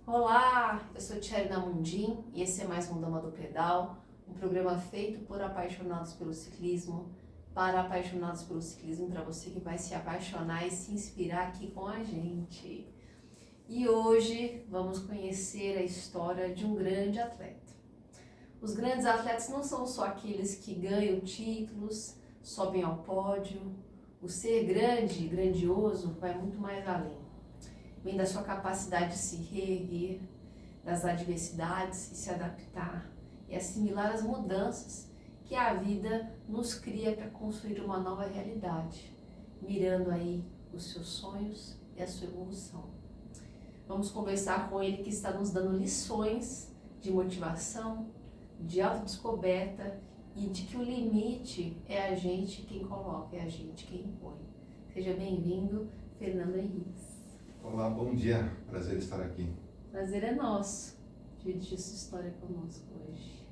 Olá, eu sou Thierry Namundim e esse é mais um Dama do Pedal, um programa feito por apaixonados pelo ciclismo, para apaixonados pelo ciclismo, para você que vai se apaixonar e se inspirar aqui com a gente. E hoje vamos conhecer a história de um grande atleta. Os grandes atletas não são só aqueles que ganham títulos, sobem ao pódio. O ser grande e grandioso vai muito mais além. Vem da sua capacidade de se reerguer das adversidades e se adaptar e assimilar as mudanças que a vida nos cria para construir uma nova realidade, mirando aí os seus sonhos e a sua evolução. Vamos conversar com ele que está nos dando lições de motivação, de autodescoberta e de que o limite é a gente quem coloca, é a gente quem impõe. Seja bem-vindo, Fernando Henriques. Olá, bom dia. Prazer estar aqui. Prazer é nosso dividir sua história conosco hoje.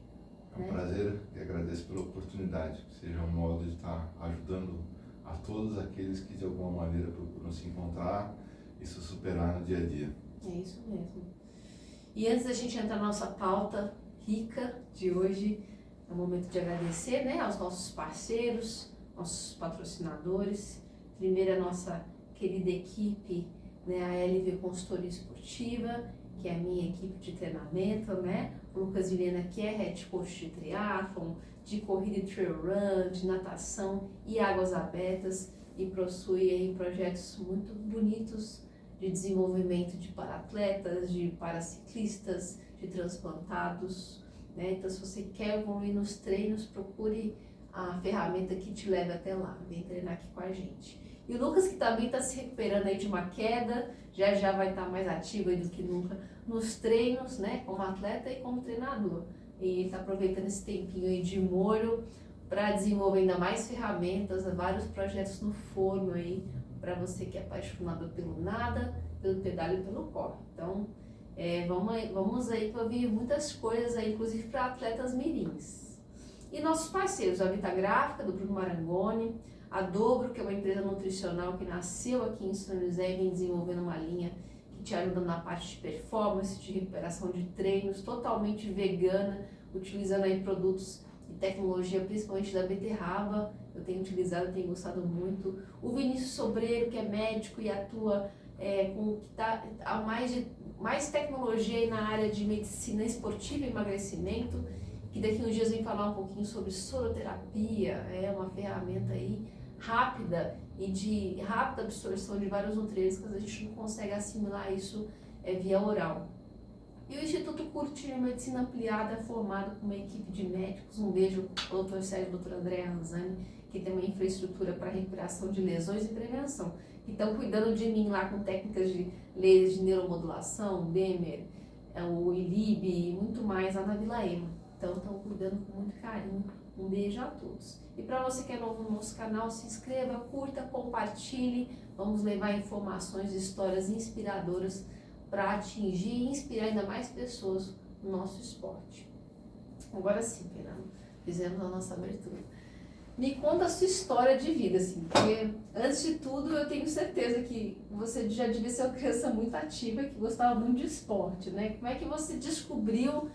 É um prazer e agradeço pela oportunidade, que seja um modo de estar ajudando a todos aqueles que de alguma maneira procuram se encontrar e se superar no dia a dia. É isso mesmo. E antes da gente entrar na nossa pauta rica de hoje, é o momento de agradecer, aos nossos parceiros, nossos patrocinadores. Primeiro a nossa querida equipe, a LV Consultoria Esportiva, que é a minha equipe de treinamento, O Lucas Vilhena, que é head coach de triatlon, de corrida e trail run, de natação e águas abertas, e possui aí projetos muito bonitos de desenvolvimento de paratletas, de paraciclistas, de transplantados, Então, se você quer evoluir nos treinos, procure a ferramenta que te leve até lá, vem treinar aqui com a gente. E o Lucas, que também está se recuperando aí de uma queda, já vai estar mais ativo aí do que nunca nos treinos, como atleta e como treinador. E ele está aproveitando esse tempinho aí de molho para desenvolver ainda mais ferramentas, vários projetos no forno aí, para você que é apaixonado pelo nada, pelo pedal e pelo corre. Então, vamos aí para ouvir muitas coisas aí, inclusive para atletas mirins. E nossos parceiros, a Vita Gráfica, do Bruno Marangoni, a Dobro, que é uma empresa nutricional que nasceu aqui em São José e vem desenvolvendo uma linha que te ajuda na parte de performance, de recuperação de treinos, totalmente vegana, utilizando aí produtos e tecnologia, principalmente da beterraba. Eu tenho utilizado, tenho gostado muito. O Vinícius Sobreiro, que é médico e atua que está a mais tecnologia aí na área de medicina esportiva e emagrecimento, que daqui uns dias vem falar um pouquinho sobre soroterapia, é uma ferramenta aí rápida e de rápida absorção de vários nutrientes que a gente não consegue assimilar isso via oral. E o Instituto Curti de Medicina Ampliada é formado por uma equipe de médicos, um beijo ao Dr. Sérgio e Dr. André Ranzani, que tem uma infraestrutura para recuperação de lesões e prevenção, que estão cuidando de mim lá com técnicas de leis de neuromodulação, Bemer, o ILIB e muito mais lá na Vila Ema. Então, estão cuidando com muito carinho. Um beijo a todos. E para você que é novo no nosso canal, se inscreva, curta, compartilhe. Vamos levar informações e histórias inspiradoras para atingir e inspirar ainda mais pessoas no nosso esporte. Agora sim, Fernando, fizemos a nossa abertura. Me conta a sua história de vida, assim, porque antes de tudo eu tenho certeza que você já devia ser uma criança muito ativa, que gostava muito de esporte, Como é que você descobriu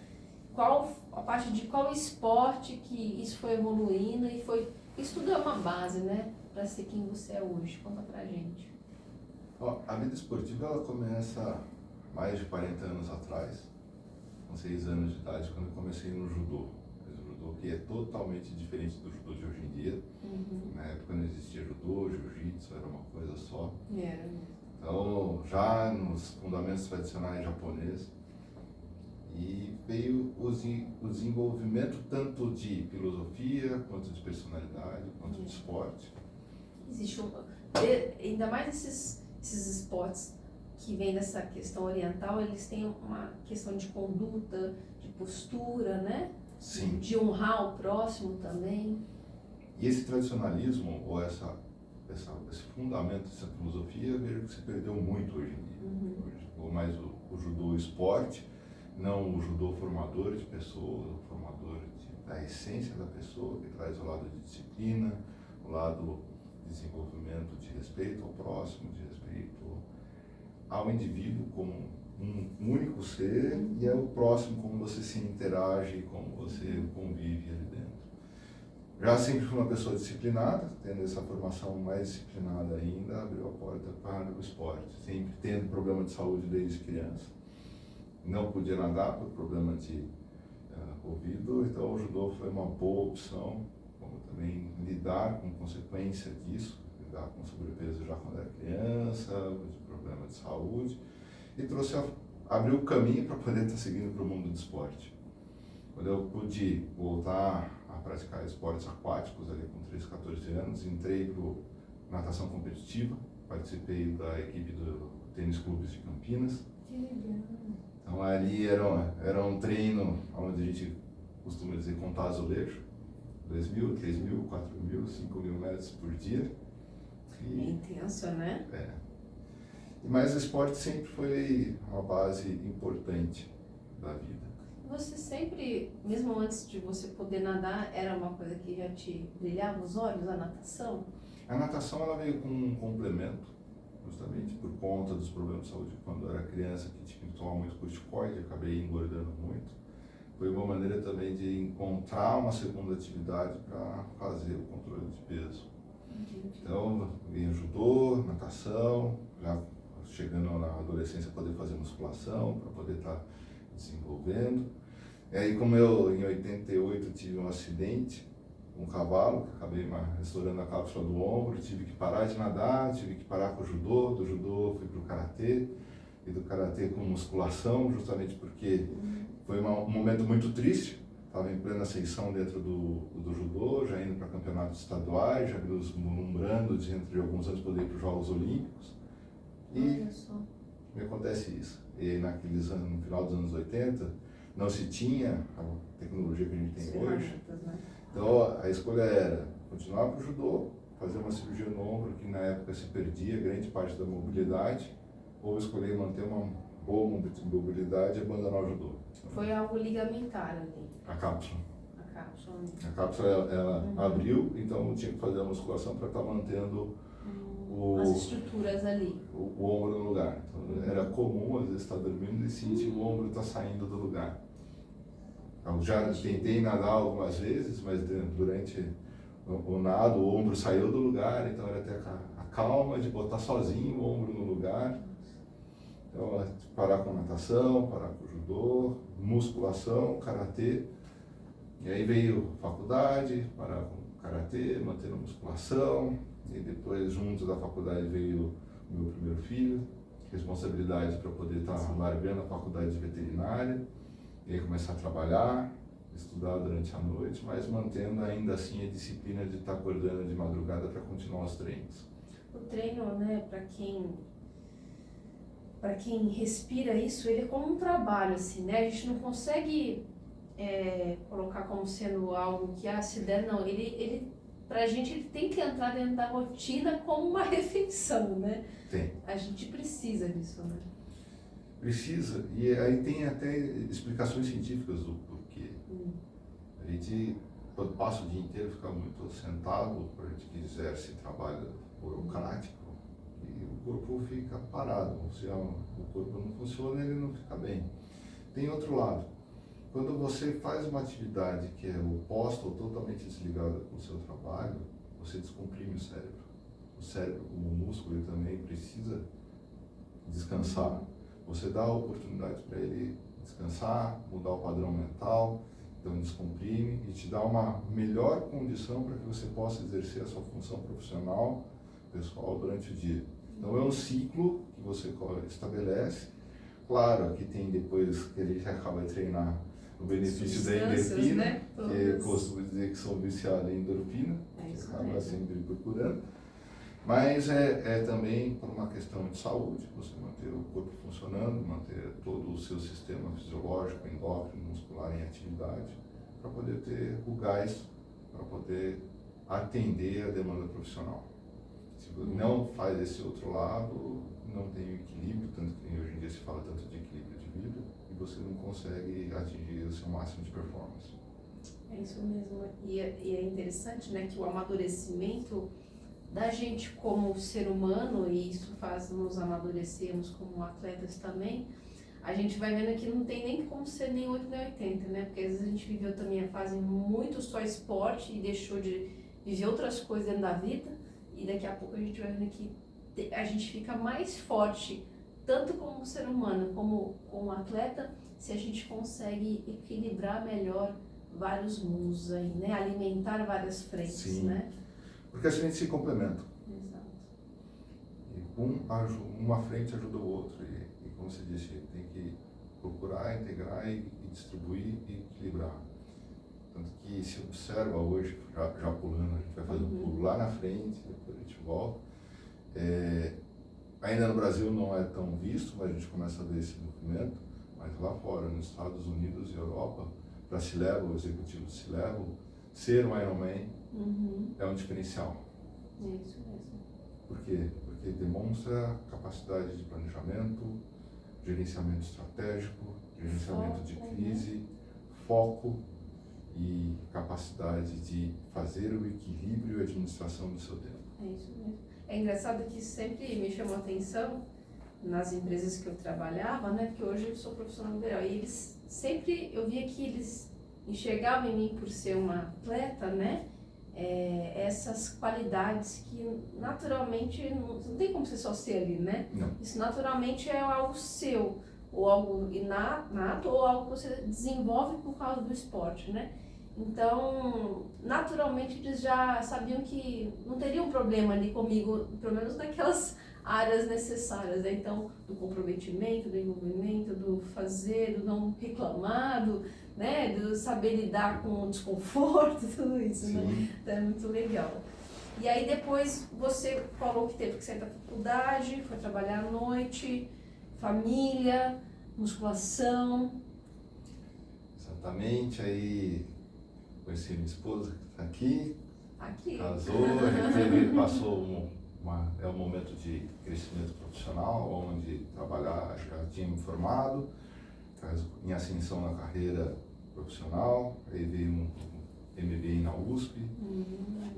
a partir de qual esporte que isso foi evoluindo e foi... Isso tudo é uma base, para ser quem você é hoje. Conta pra gente. A vida esportiva ela começa mais de 40 anos atrás, com 6 anos de idade, quando eu comecei no judô. O judô que é totalmente diferente do judô de hoje em dia. Na época não existia judô, jiu-jitsu, era uma coisa só. Era mesmo. Então, já nos fundamentos tradicionais japoneses, e veio o desenvolvimento tanto de filosofia, quanto de personalidade, quanto de esporte. Existe ainda mais esses esportes que vêm dessa questão oriental, eles têm uma questão de conduta, de postura, Sim. De honrar o próximo também. E esse tradicionalismo, ou esse fundamento, essa filosofia, eu vejo que se perdeu muito hoje em dia. Hoje ficou mais o judô esporte, não o judô formador de pessoas, o formador da essência da pessoa, que traz o lado de disciplina, o lado de desenvolvimento de respeito ao próximo, de respeito ao indivíduo como um único ser e é o próximo, como você se interage, como você convive ali dentro. Já sempre fui uma pessoa disciplinada, tendo essa formação mais disciplinada ainda, abriu a porta para o esporte, sempre tendo problema de saúde desde criança. Não podia nadar por problema de ouvido, então o judô foi uma boa opção, como também lidar com consequência disso, lidar com sobrepeso já quando era criança, de problema de saúde, e abriu o caminho para poder estar seguindo para o mundo do esporte. Quando eu pude voltar a praticar esportes aquáticos ali com 13, 14 anos, entrei para natação competitiva, participei da equipe do Tênis Clubes de Campinas. Que legal. Então ali era um treino onde a gente costuma dizer contar azulejo, 2.000, 3.000, 4.000, 5.000 metros por dia. É intenso, né? Mas o esporte sempre foi uma base importante da vida. Você sempre, mesmo antes de você poder nadar, era uma coisa que já te brilhava os olhos, a natação? A natação ela veio com um complemento, justamente por conta dos problemas de saúde quando eu era criança, que tinha que tomar muito corticoide, acabei engordando muito. Foi uma maneira também de encontrar uma segunda atividade para fazer o controle de peso. Então, me ajudou, natação, já chegando na adolescência poder fazer musculação, para poder estar desenvolvendo. E aí, como eu em 88 tive um acidente com um cavalo, que acabei estourando a cápsula do ombro, tive que parar de nadar, tive que parar com o judô, do judô fui para o karatê, e do karatê com musculação, justamente porque foi um momento muito triste. Estava em plena ascensão dentro do judô, já indo para campeonatos estaduais, já vislumbrando de entre alguns anos poder ir para os Jogos Olímpicos. E me acontece isso. E naqueles anos, no final dos anos 80, não se tinha a tecnologia que a gente tem hoje. Né? Então a escolha era continuar para o judô, fazer uma cirurgia no ombro, que na época se perdia grande parte da mobilidade, ou escolher manter uma boa mobilidade e abandonar o judô. Foi algo ligamentar ali. A cápsula. A cápsula. A cápsula ela abriu, então eu tinha que fazer a musculação para estar mantendo as estruturas ali. O ombro no lugar. Então, era comum, às vezes, estar dormindo e sentir o ombro estar saindo do lugar. Eu já tentei nadar algumas vezes, mas durante o nado o ombro saiu do lugar, então era até a calma de botar sozinho o ombro no lugar. Então, parar com natação, parar com judô, musculação, karatê. E aí veio faculdade, parar com karatê, manter a musculação. E depois, junto da faculdade, veio o meu primeiro filho, responsabilidade para poder estar largando a faculdade de veterinária, e aí começar a trabalhar, estudar durante a noite, mas mantendo ainda assim a disciplina de estar acordando de madrugada para continuar os treinos. O treino, né, para quem respira isso, ele é como um trabalho, assim, né? A gente não consegue colocar como sendo algo que, se der, não. Ele pra gente, ele tem que entrar dentro da rotina como uma refeição, né? Tem. A gente precisa disso, né? Precisa, e aí tem até explicações científicas do porquê. A gente, quando passa o dia inteiro, fica muito sentado, a gente que exerce trabalho burocrático, e o corpo fica parado. Se o corpo não funciona, ele não fica bem. Tem outro lado. Quando você faz uma atividade que é oposta ou totalmente desligada com o seu trabalho, você descomprime o cérebro. O cérebro, como músculo, ele também precisa descansar. Você dá a oportunidade para ele descansar, mudar o padrão mental, então descomprime e te dá uma melhor condição para que você possa exercer a sua função profissional, pessoal, durante o dia. Então é um ciclo que você estabelece. Claro, aqui tem depois que a gente acaba de treinar o benefício da endorfina, né? que eu costumo dizer que são viciados em endorfina, que acaba sempre procurando. Mas é também por uma questão de saúde, você manter o corpo funcionando, manter todo o seu sistema fisiológico, endócrino, muscular em atividade, para poder ter o gás, para poder atender a demanda profissional. Se você não faz esse outro lado, não tem o equilíbrio, tanto que hoje em dia se fala tanto de equilíbrio de vida, e você não consegue atingir o seu máximo de performance. É isso mesmo. E é interessante, né, que o amadurecimento da gente como ser humano, e isso faz nos amadurecermos como atletas também, a gente vai vendo que não tem nem como ser nem 8 nem 80, né? Porque às vezes a gente viveu também a fase muito só esporte e deixou de viver outras coisas dentro da vida, e daqui a pouco a gente vai vendo que a gente fica mais forte, tanto como ser humano como como atleta, se a gente consegue equilibrar melhor vários mundos aí, né? Alimentar várias frentes, Sim. né? Porque a gente se complementa. Exato. E uma frente ajuda o outro. E como você disse, tem que procurar integrar e distribuir e equilibrar. Tanto que se observa hoje, já pulando, a gente vai fazer um pulo lá na frente, depois a gente volta. Ainda no Brasil não é tão visto, mas a gente começa a ver esse movimento. Mas lá fora, nos Estados Unidos e Europa, para C-Level, executivo C-Level, ser um Ironman é um diferencial. É isso mesmo. Por quê? Porque demonstra capacidade de planejamento, gerenciamento estratégico, gerenciamento de crise, foco e capacidade de fazer o equilíbrio e administração do seu tempo. É isso mesmo. É engraçado que sempre me chamou a atenção nas empresas que eu trabalhava, né? Porque hoje eu sou profissional liberal. E eles sempre, eu via que eles enxergavam em mim por ser uma atleta, né? Essas qualidades que naturalmente não tem como você só ser ali, né? Não. Isso naturalmente é algo seu, ou algo inato, ou algo que você desenvolve por causa do esporte, né? Então, naturalmente eles já sabiam que não teria um problema ali comigo, pelo menos naquelas áreas necessárias, né? Então, do comprometimento, do envolvimento, do fazer, do não reclamar, né? Do saber lidar com o desconforto, tudo isso, Sim. né? Então é muito legal. E aí depois você falou que teve que sair da faculdade, foi trabalhar à noite, família, musculação. Exatamente, aí conheci minha esposa que está aqui, Aqui. casou, a gente passou um momento de crescimento profissional, onde trabalhar, já tinha me formado, em ascensão na carreira profissional, aí veio um MBA na USP,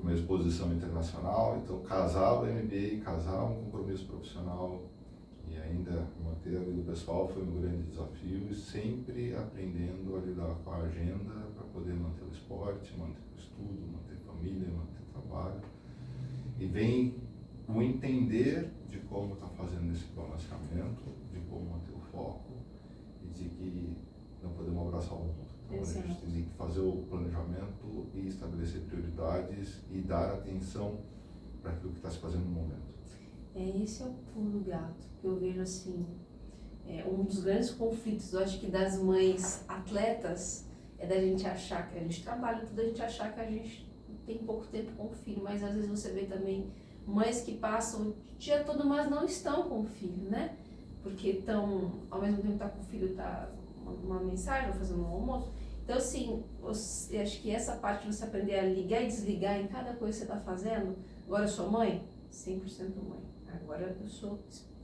uma exposição internacional, então casava MBA, casava um compromisso profissional e ainda manter a vida pessoal foi um grande desafio e sempre aprendendo a lidar com a agenda para poder manter o esporte, manter o estudo, manter família, manter trabalho. E vem o entender de como está fazendo esse balanceamento, de como manter o foco e de que não podemos abraçar o mundo. Então a gente tem que fazer o planejamento e estabelecer prioridades e dar atenção para aquilo que está se fazendo no momento. Esse é o pulo do gato, que eu vejo assim, um dos grandes conflitos, eu acho que das mães atletas, é da gente achar que a gente trabalha tudo, a gente achar que a gente tem pouco tempo com o filho, mas às vezes você vê também mães que passam o dia todo, mas não estão com o filho, né? Porque estão, ao mesmo tempo que tá com o filho, tá uma mensagem, ou fazendo um almoço. Então, assim, eu acho que essa parte de você aprender a ligar e desligar em cada coisa que você está fazendo. Agora eu sou mãe, 100% mãe. Agora eu sou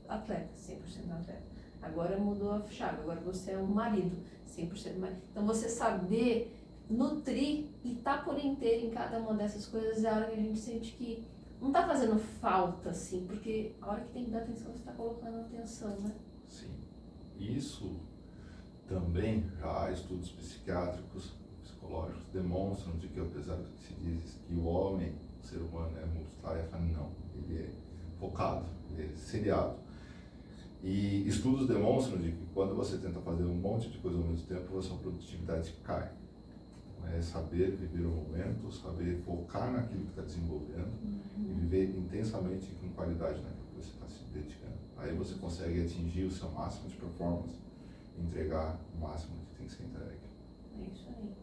atleta, 100% atleta. Agora mudou a chave, agora você é um marido, 100% marido. Então, você saber nutrir e estar por inteiro em cada uma dessas coisas é a hora que a gente sente que não está fazendo falta, assim, porque a hora que tem que dar atenção, você está colocando atenção, né? Sim. Isso também, já há estudos psiquiátricos, psicológicos, demonstram de que apesar do que se diz que o homem, o ser humano é multitarefa, não. Ele é focado, ele é seriado. E estudos demonstram de que quando você tenta fazer um monte de coisa ao mesmo tempo, a sua produtividade cai. É saber viver o momento, saber focar naquilo que está desenvolvendo e viver intensamente e com qualidade naquilo que você está se dedicando. Aí você consegue atingir o seu máximo de performance e entregar o máximo que tem que ser entregue. É isso aí.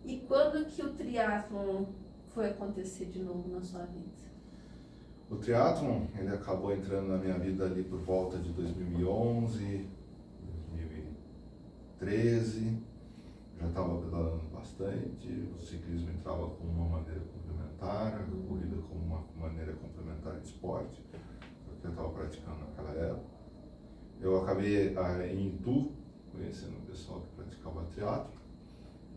E quando que o triatlon foi acontecer de novo na sua vida? O triatlon, ele acabou entrando na minha vida ali por volta de 2011, 2013. Já estava pedalando bastante, o ciclismo entrava como uma maneira complementar, a corrida como uma maneira complementar de esporte, que eu estava praticando naquela época. Eu acabei em Itu, conhecendo o pessoal que praticava triatlo,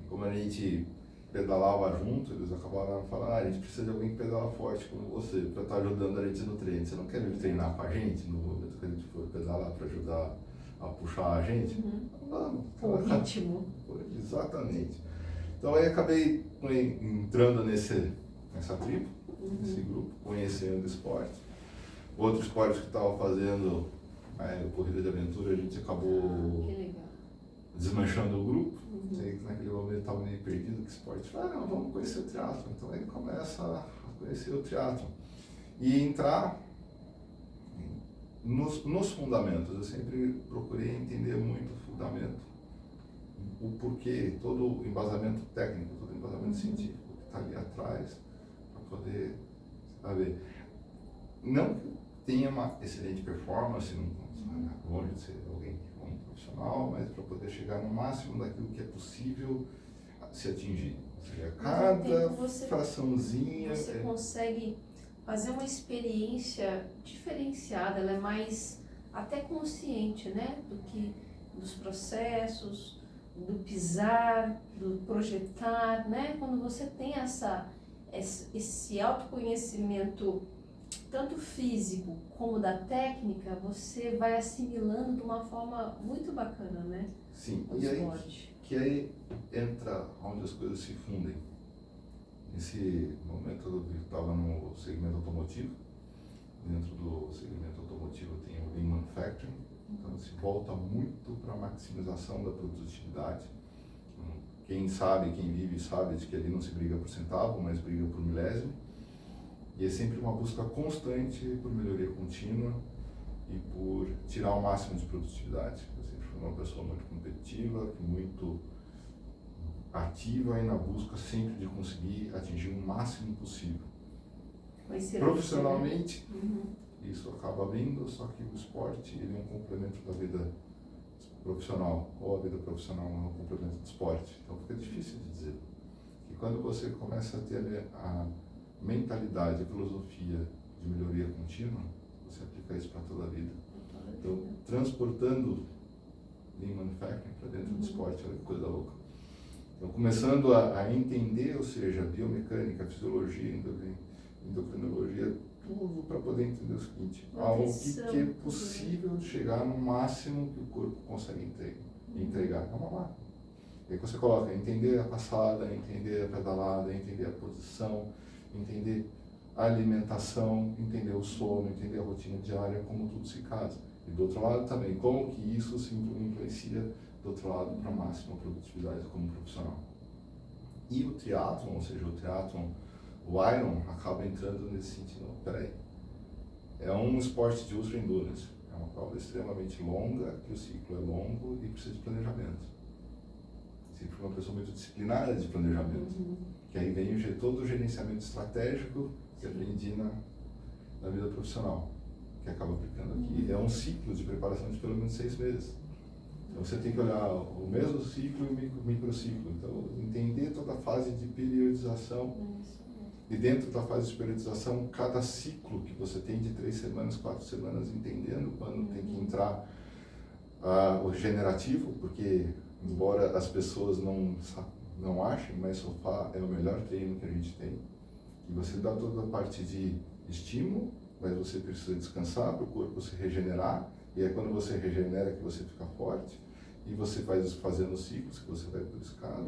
e como a gente pedalava junto, eles acabaram falando, a gente precisa de alguém que pedala forte como você, para estar ajudando a gente no treino. Você não quer vir treinar com a gente no momento que a gente for pedalar para ajudar a puxar a gente. Vamos. O ritmo. Exatamente. Então aí acabei entrando nessa tribo, nesse grupo, conhecendo esporte. Outro esporte que estava fazendo, corrida de aventura, a gente acabou desmanchando o grupo. Sei que naquele momento estava meio perdido que esporte. Falei, não, vamos conhecer o triatlo. Então aí começa a conhecer o triatlo. E entrar nos fundamentos. Eu sempre procurei entender muito o fundamento, o porquê, todo o embasamento técnico, todo o embasamento científico que está ali atrás, para poder saber. Não que tenha uma excelente performance, longe de ser alguém que é um profissional, mas para poder chegar no máximo daquilo que é possível se atingir. Ou seja, cada fraçãozinha... Você consegue fazer uma experiência diferenciada, ela é mais até consciente, né? Dos processos, do pisar, do projetar, né? Quando você tem esse autoconhecimento, tanto físico como da técnica, você vai assimilando de uma forma muito bacana, né? Sim, e aí entra onde as coisas se fundem. Nesse momento eu estava no segmento automotivo. Dentro do segmento automotivo tem o Lean Manufacturing, então se volta muito para a maximização da produtividade. Quem sabe, quem vive sabe de que ali não se briga por centavo, mas briga por milésimo. E é sempre uma busca constante por melhoria contínua e por tirar o máximo de produtividade. Eu sempre fui uma pessoa muito competitiva, muito ativa e na busca sempre de conseguir atingir o máximo possível. Profissionalmente, isso acaba vindo, só que o esporte ele é um complemento da vida profissional, ou a vida profissional é um complemento do esporte. Então fica difícil de dizer. E quando você começa a ter a mentalidade, a filosofia de melhoria contínua, você aplica isso para toda a vida. Então, transportando Lean Manufacturing para dentro do esporte, olha que coisa louca. Então, começando a entender, ou seja, biomecânica, fisiologia, endocrinologia, tudo para poder entender o seguinte, o que é possível chegar no máximo que o corpo consegue entregar. É uma máquina. E aí você coloca, entender a passada, entender a pedalada, entender a posição, entender a alimentação, entender o sono, entender a rotina diária, como tudo se casa. E do outro lado também, como que isso se influencia do outro lado para a máxima produtividade como profissional. E o triatlon, ou seja, o Iron acaba entrando nesse sentido. Peraí, é um esporte de ultra endurance, é uma prova extremamente longa, que o ciclo é longo e precisa de planejamento. Sempre fui uma pessoa muito disciplinada de planejamento, que aí vem todo o gerenciamento estratégico que aprendi na vida profissional, que acaba aplicando aqui. É um ciclo de preparação de pelo menos 6 meses. Então você tem que olhar o mesmo ciclo e o microciclo. Então, entender toda a fase de periodização. E dentro da fase de periodização, cada ciclo que você tem de 3 semanas, 4 semanas, entendendo quando tem que entrar o regenerativo, porque embora as pessoas não achem, mas sofá é o melhor treino que a gente tem. E você dá toda a parte de estímulo, mas você precisa descansar para o corpo se regenerar. E é quando você regenera que você fica forte. E você vai fazendo ciclos, que você vai por escada.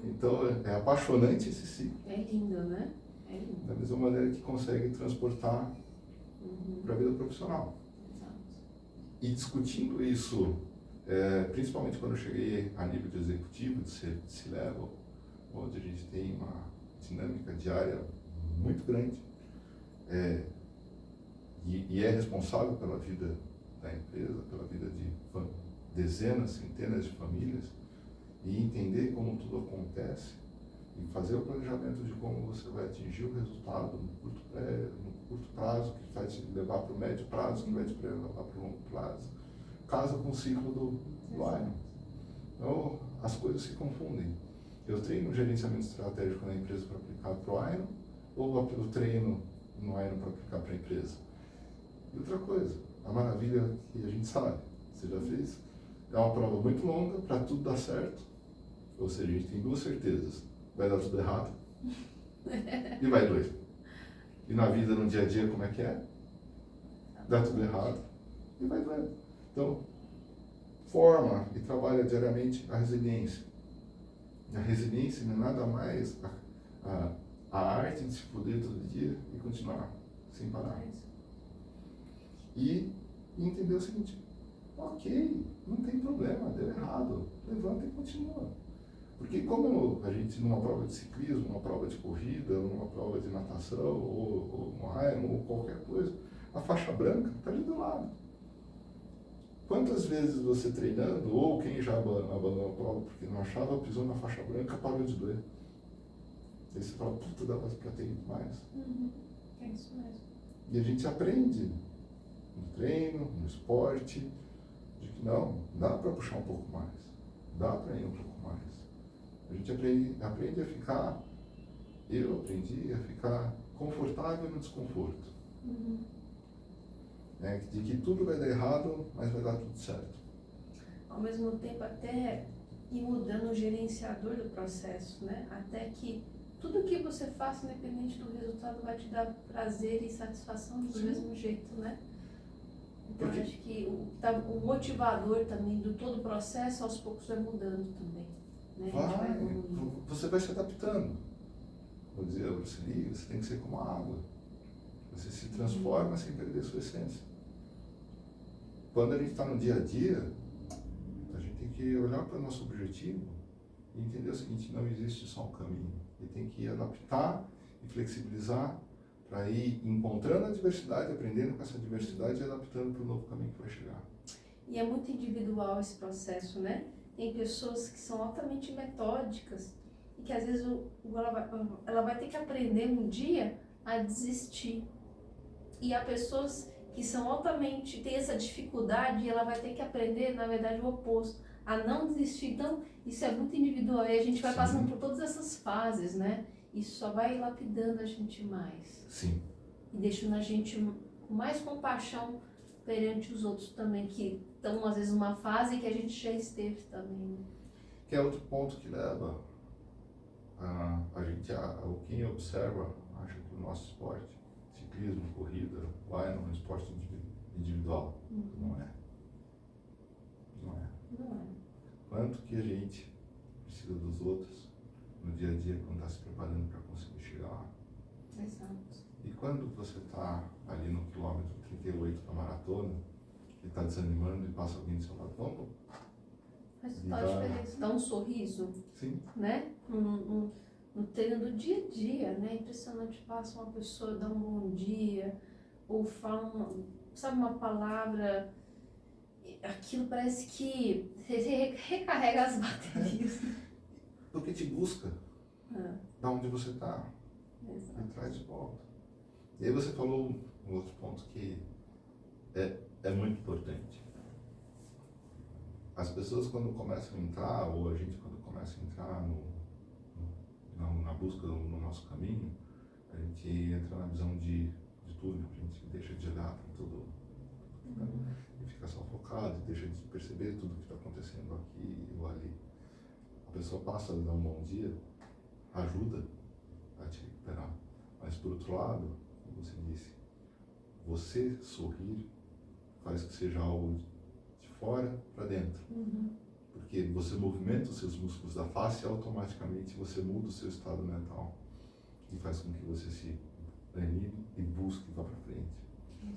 Então é apaixonante esse ciclo. É lindo, né? É lindo. Da mesma maneira que consegue transportar para a vida profissional. Exato. E discutindo isso, principalmente quando eu cheguei a nível de executivo, de C-level, onde a gente tem uma dinâmica diária muito grande, e é responsável pela vida da empresa, pela vida de dezenas, centenas de famílias, e entender como tudo acontece, e fazer o planejamento de como você vai atingir o resultado no curto prazo, que vai te levar para o médio prazo, que vai te levar para o longo prazo, casa com o ciclo do Iron. Então, as coisas se confundem. Eu treino gerenciamento estratégico na empresa para aplicar para o Iron, ou eu treino no Iron para aplicar para a empresa? E outra coisa, a maravilha que a gente sabe, você já fez, é uma prova muito longa para tudo dar certo, ou seja, a gente tem 2 certezas, vai dar tudo errado e vai doer. E na vida, no dia a dia, como é que é? Dá tudo errado e vai doer. Então, forma e trabalha diariamente a resiliência. E a resiliência não é nada mais a arte de se poder todo dia e continuar sem parar. E entender o seguinte, ok, não tem problema, deu errado, levanta e continua. Porque como a gente numa prova de ciclismo, numa prova de corrida, numa prova de natação, ou um Iron, ou qualquer coisa, a faixa branca está ali do lado. Quantas vezes você treinando, ou quem já abandonou a prova porque não achava, pisou na faixa branca, parou de doer? Aí você fala, puta, dava para ter muito mais. É isso mesmo. E a gente aprende no treino, no esporte, de que não, dá para puxar um pouco mais, dá para ir um pouco mais. A gente aprende a ficar, eu aprendi a ficar confortável no desconforto. De que tudo vai dar errado, mas vai dar tudo certo. Ao mesmo tempo, até ir mudando o gerenciador do processo, né? Até que tudo que você faça, independente do resultado, vai te dar prazer e satisfação do mesmo jeito, né? Então, acho que o motivador também do todo o processo, aos poucos, vai mudando também. Né? Você vai se adaptando. Vou dizer, você tem que ser como a água. Você se transforma sem perder a sua essência. Quando a gente está no dia a dia, a gente tem que olhar para o nosso objetivo e entender o seguinte, não existe só um caminho. Ele tem que adaptar e flexibilizar para ir encontrando a diversidade, aprendendo com essa diversidade e adaptando para o novo caminho que vai chegar. E é muito individual esse processo, né? Tem pessoas que são altamente metódicas e que às vezes ela vai ter que aprender um dia a desistir. E há pessoas que são altamente, têm essa dificuldade e ela vai ter que aprender, na verdade, o oposto, a não desistir. Então, isso é muito individual e a gente vai passando por todas essas fases, né? Isso só vai lapidando a gente mais. Sim. E deixando a gente com mais compaixão perante os outros também, que estão, às vezes, numa fase que a gente já esteve também. Né? Que é outro ponto que leva a gente, quem observa, acha que o nosso esporte, ciclismo, corrida, vai num esporte individual. Não é. Quanto que a gente precisa dos outros no dia a dia quando está se preparando para conseguir chegar lá. Exato. E quando você está ali no quilômetro 38 da maratona, e está desanimando e passa alguém do seu lado, vamos. Faz total diferença. Dá um sorriso. Sim. Né? No treino do dia a dia, né? Impressionante, passa uma pessoa, dá um bom dia, ou fala uma palavra, aquilo parece que recarrega as baterias. Porque te busca da onde você está e traz de volta. E aí você falou um outro ponto que é muito importante. As pessoas quando começam a entrar, ou a gente quando começa a entrar na busca no nosso caminho, a gente entra na visão de túnel, a gente deixa de olhar para tudo, né? E fica só focado, e deixa de perceber tudo que está acontecendo aqui ou ali. A pessoa passa a dar um bom dia, ajuda a te recuperar. Mas por outro lado, como você disse, você sorrir faz que seja algo de fora para dentro. Porque você movimenta os seus músculos da face e automaticamente você muda o seu estado mental. E faz com que você se anime e busque vá para frente.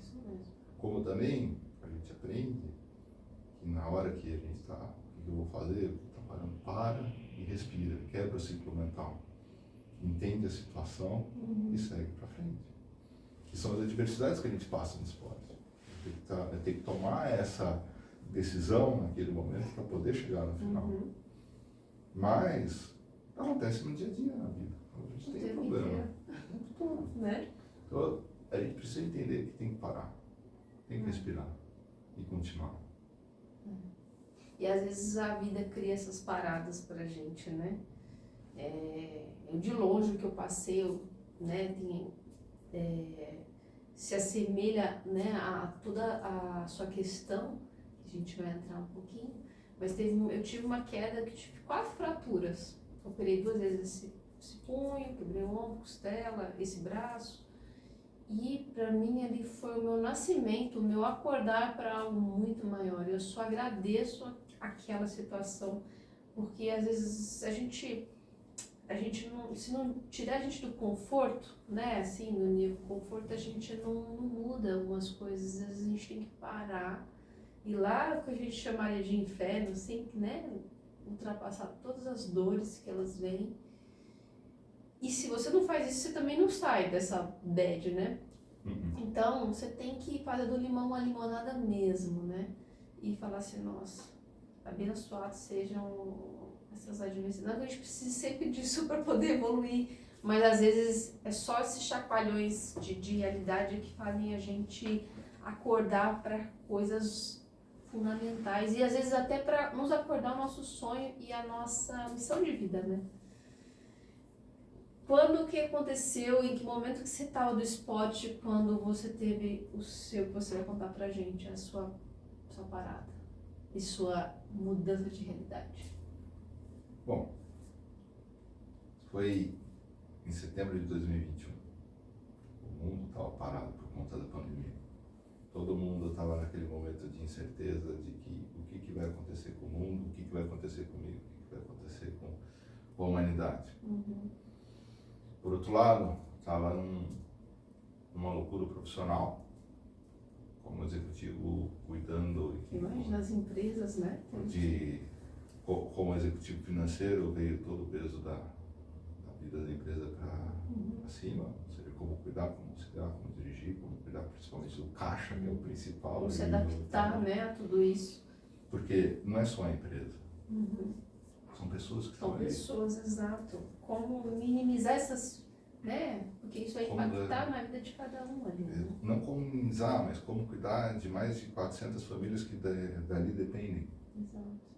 Isso mesmo. Como também a gente aprende que na hora que a gente está, o que eu vou fazer? Está parando, para e respira, quebra o ciclo mental. Entende a situação e segue para frente. Que são as adversidades que a gente passa no esporte. Tem que tomar essa decisão naquele momento para poder chegar no final. Mas acontece no dia a dia na vida. A gente tem problema. Né? Então a gente precisa entender que tem que parar, tem que respirar e continuar. E às vezes a vida cria essas paradas pra gente, né? Eu de longe o que eu passei, né, se assemelha, né, a toda a sua questão, que a gente vai entrar um pouquinho, mas eu tive uma queda que tive 4 fraturas. Operei 2 vezes esse punho, quebrei o ombro, costela, esse braço. E para mim ali foi o meu nascimento, o meu acordar para algo muito maior. Eu só agradeço aquela situação, porque às vezes a gente não, se não tirar a gente do conforto, né, assim, no nível conforto, a gente não muda algumas coisas. Às vezes a gente tem que parar e lá o que a gente chamaria de inferno, assim, né, ultrapassar todas as dores que elas vêm. E se você não faz isso, você também não sai dessa bad, né? Então, você tem que fazer do limão uma limonada mesmo, né? E falar assim, nossa, abençoados sejam essas adversidades. Não que a gente precise sempre disso para poder evoluir, mas às vezes é só esses chacoalhões de realidade que fazem a gente acordar para coisas fundamentais e às vezes até para nos acordar o nosso sonho e a nossa missão de vida, né? Quando que aconteceu, em que momento que você estava do esporte, quando você teve o seu, que você vai contar pra gente, a sua parada e sua mudança de realidade? Bom, foi em setembro de 2021. O mundo estava parado por conta da pandemia. Todo mundo estava naquele momento de incerteza de que o que vai acontecer com o mundo, o que vai acontecer comigo, o que vai acontecer com a humanidade. Por outro lado, estava numa loucura profissional, como executivo cuidando. Imagina as empresas, né? Como executivo financeiro, veio todo o peso da vida da empresa para cima, ou seja, como cuidar, como auxiliar, como dirigir, como cuidar principalmente do caixa, que é o principal. Como se adaptar, né, a tudo isso. Porque não é só a empresa. São pessoas que estão ali. São pessoas, exato. Como minimizar essas, né? Porque isso vai impactar na vida de cada um ali. Né? Não como minimizar, mas como cuidar de mais de 400 famílias que dali dependem. Exato.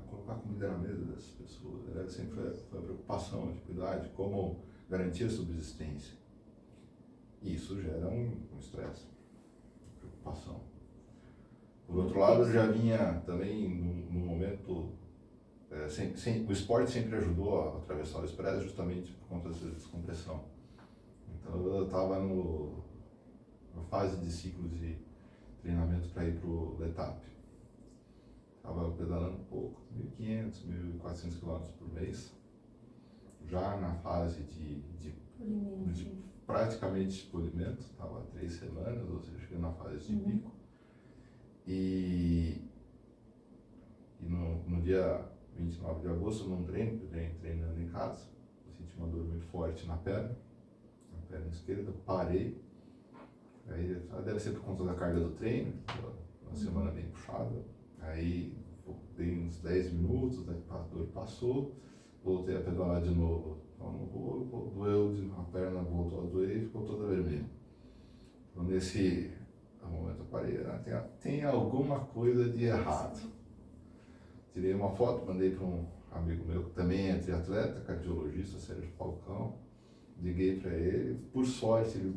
Colocar comida na mesa dessas pessoas. Sempre foi a preocupação de cuidar de como garantir a subsistência. E isso gera um estresse, preocupação. Por outro lado, eu já vinha também num momento. O esporte sempre ajudou a atravessar o estresse justamente por conta dessa descompressão. Então eu estava na fase de ciclo de treinamento para ir para o Letap. Estava pedalando pouco, 1.500, 1.400 km por mês, já na fase de praticamente polimento, estava 3 semanas, ou seja, cheguei na fase de pico. E no dia 29 de agosto, eu não treinando em casa, eu senti uma dor muito forte na perna esquerda, parei, aí deve ser por conta da carga do treino, uma semana bem puxada, aí dei uns 10 minutos, a dor passou, voltei a pedalar de novo, então não vou, doeu, a perna voltou a doer e ficou toda vermelha. Então nesse momento eu parei, tem alguma coisa de errado. Tirei uma foto, mandei para um amigo meu que também é triatleta, cardiologista, Sérgio Falcão. Liguei para ele. Por sorte,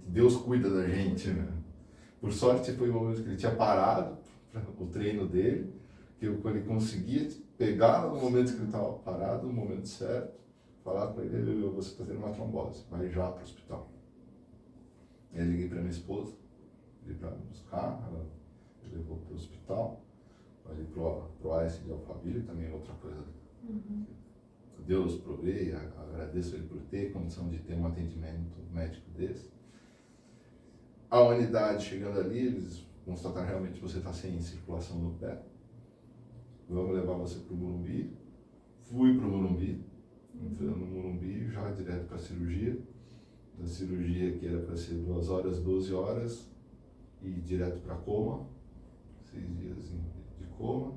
Deus cuida da gente, né? Por sorte, foi o momento que ele tinha parado o treino dele, que ele conseguia pegar no momento que ele estava parado, no momento certo, falar para ele: você está tendo uma trombose, vai já para o hospital. Eu liguei para minha esposa, liguei para me buscar, ela me levou para o hospital. Ali pro AS de Alphaville, também é outra coisa. Deus provei, agradeço ele por ter condição de ter um atendimento médico desse. A unidade chegando ali, eles constataram realmente que você está sem circulação no pé. Vamos levar você para o Morumbi. Fui para o Morumbi, entrando no Morumbi, já direto para a cirurgia. Da cirurgia que era para ser 2 horas, 12 horas, e direto para coma, 6 dias de coma.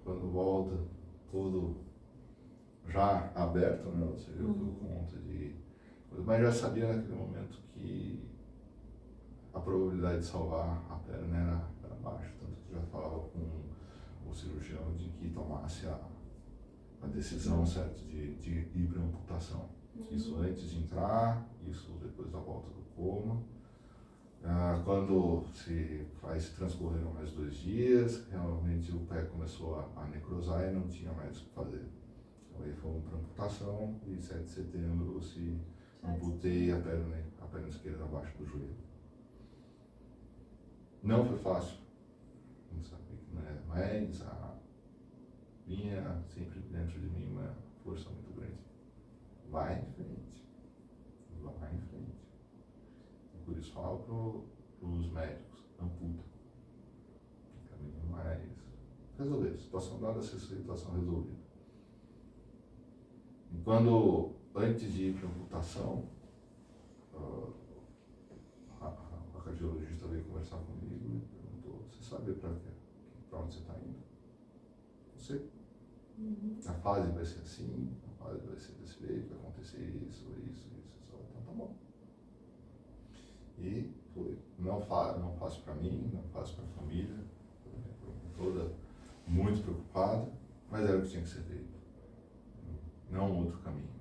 Quando volta, todo já aberto, né? Ou seja, por conta de... Mas já sabia naquele momento que a probabilidade de salvar a perna era baixa, tanto que já falava com o cirurgião de que tomasse a decisão certa de ir para a amputação. Isso antes de entrar, isso depois da volta do coma. Quando se transcorreram mais 2 dias, realmente o pé começou a necrosar e não tinha mais o que fazer. Então aí fomos para amputação e 7 de setembro se Amputei a perna esquerda abaixo do joelho. Não foi fácil. Não sabia que não é, mas vinha sempre dentro de mim uma força muito grande. Vai em frente. Vai em frente. E por isso falo para os médicos, amputa. Caminho mais resolver. Situação dada, situação resolvida. E quando, antes de ir para a amputação, a cardiologista veio conversar comigo e perguntou, você sabe para onde você está indo? Você. A fase vai ser assim, a fase vai ser desse jeito, vai acontecer isso. Então tá bom. E foi. Não faço para mim, não faço para a família, toda muito preocupada, mas era o que tinha que ser feito. Não outro caminho.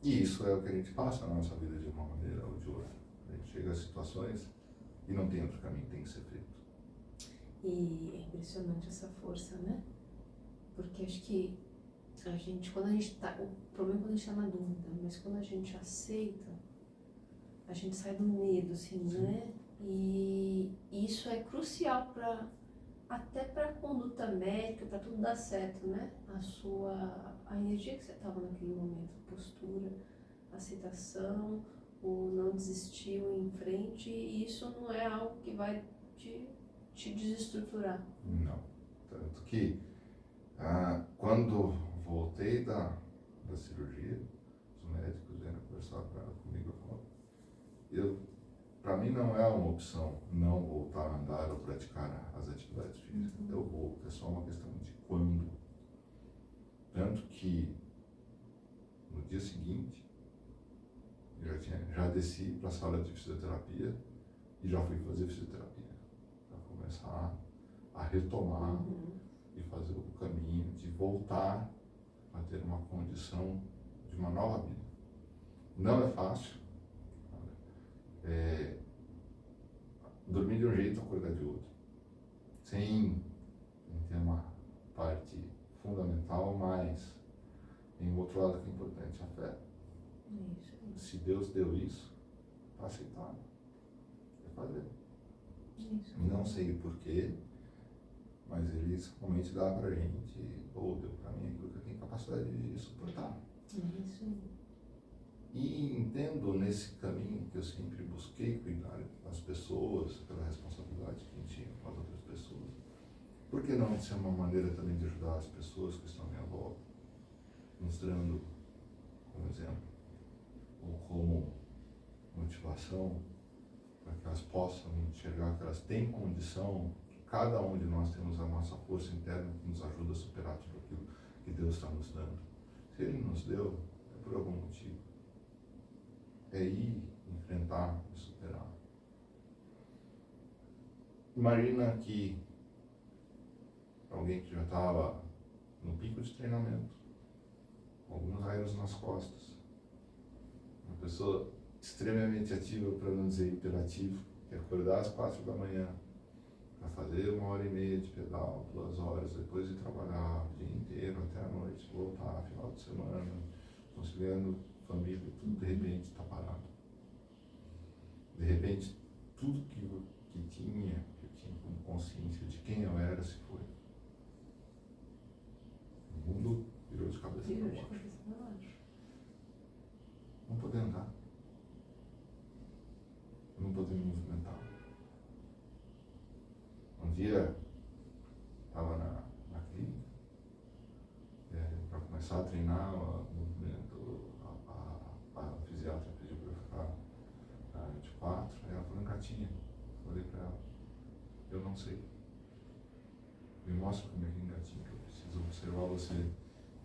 E isso é o que a gente passa na nossa vida de uma maneira ou de outra. A gente chega a situações e não tem outro caminho, tem que ser feito. E é impressionante essa força, né? Porque acho que a gente, quando a gente tá, o problema é quando a gente está na dúvida, mas quando a gente aceita, a gente sai do medo, assim, Sim. né? E isso é crucial até para a conduta médica, para tudo dar certo, né? A energia que você estava naquele momento, a postura, a aceitação, o não desistir, o ir em frente, e isso não é algo que vai te desestruturar. Não. Tanto que quando voltei da cirurgia, os médicos vieram conversar comigo e falaram, para mim não é uma opção não voltar a andar ou praticar as atividades físicas. Eu vou, é só uma questão de quando. Tanto que no dia seguinte, eu já desci para a sala de fisioterapia e já fui fazer fisioterapia. Para começar a retomar e fazer o caminho de voltar a ter uma condição de uma nova vida. Não é fácil. Dormir de um jeito, acordar de outro. Sem ter uma parte fundamental, mas tem um outro lado que é importante, a fé. Isso. Se Deus deu isso, está aceitado. É fazer. Isso. Não sei o porquê, mas Ele realmente dá pra gente, ou deu pra mim aquilo que eu tenho capacidade de suportar. Isso. E entendo nesse caminho que eu sempre busquei cuidar das pessoas, pela responsabilidade que a gente tinha com as outras pessoas. Por que não ser uma maneira também de ajudar as pessoas que estão à minha volta, mostrando como exemplo, ou como motivação, para que elas possam enxergar que elas têm condição, que cada um de nós temos a nossa força interna que nos ajuda a superar tudo aquilo que Deus está nos dando. Se Ele nos deu, é por algum motivo. É ir enfrentar e superar. Imagina que alguém que já estava no pico de treinamento, com alguns raios nas costas, uma pessoa extremamente ativa, para não dizer hiperativa, que acordar às 4 da manhã, para fazer 1h30 de pedal, 2 horas, depois de trabalhar o dia inteiro até a noite, voltar, final de semana, conciliando família, tudo de repente está parado. De repente, tudo que eu tinha como consciência de quem eu era, se foi. O mundo virou de cabeça para baixo. Não poder andar. Não poder me movimentar. Um dia, estava na clínica, para começar a treinar o movimento, a fisiatra pediu para eu ficar de 4, aí ela falou, engatinha. Eu falei para ela, eu não sei. Me mostra como é que engatinha, que eu preciso observar você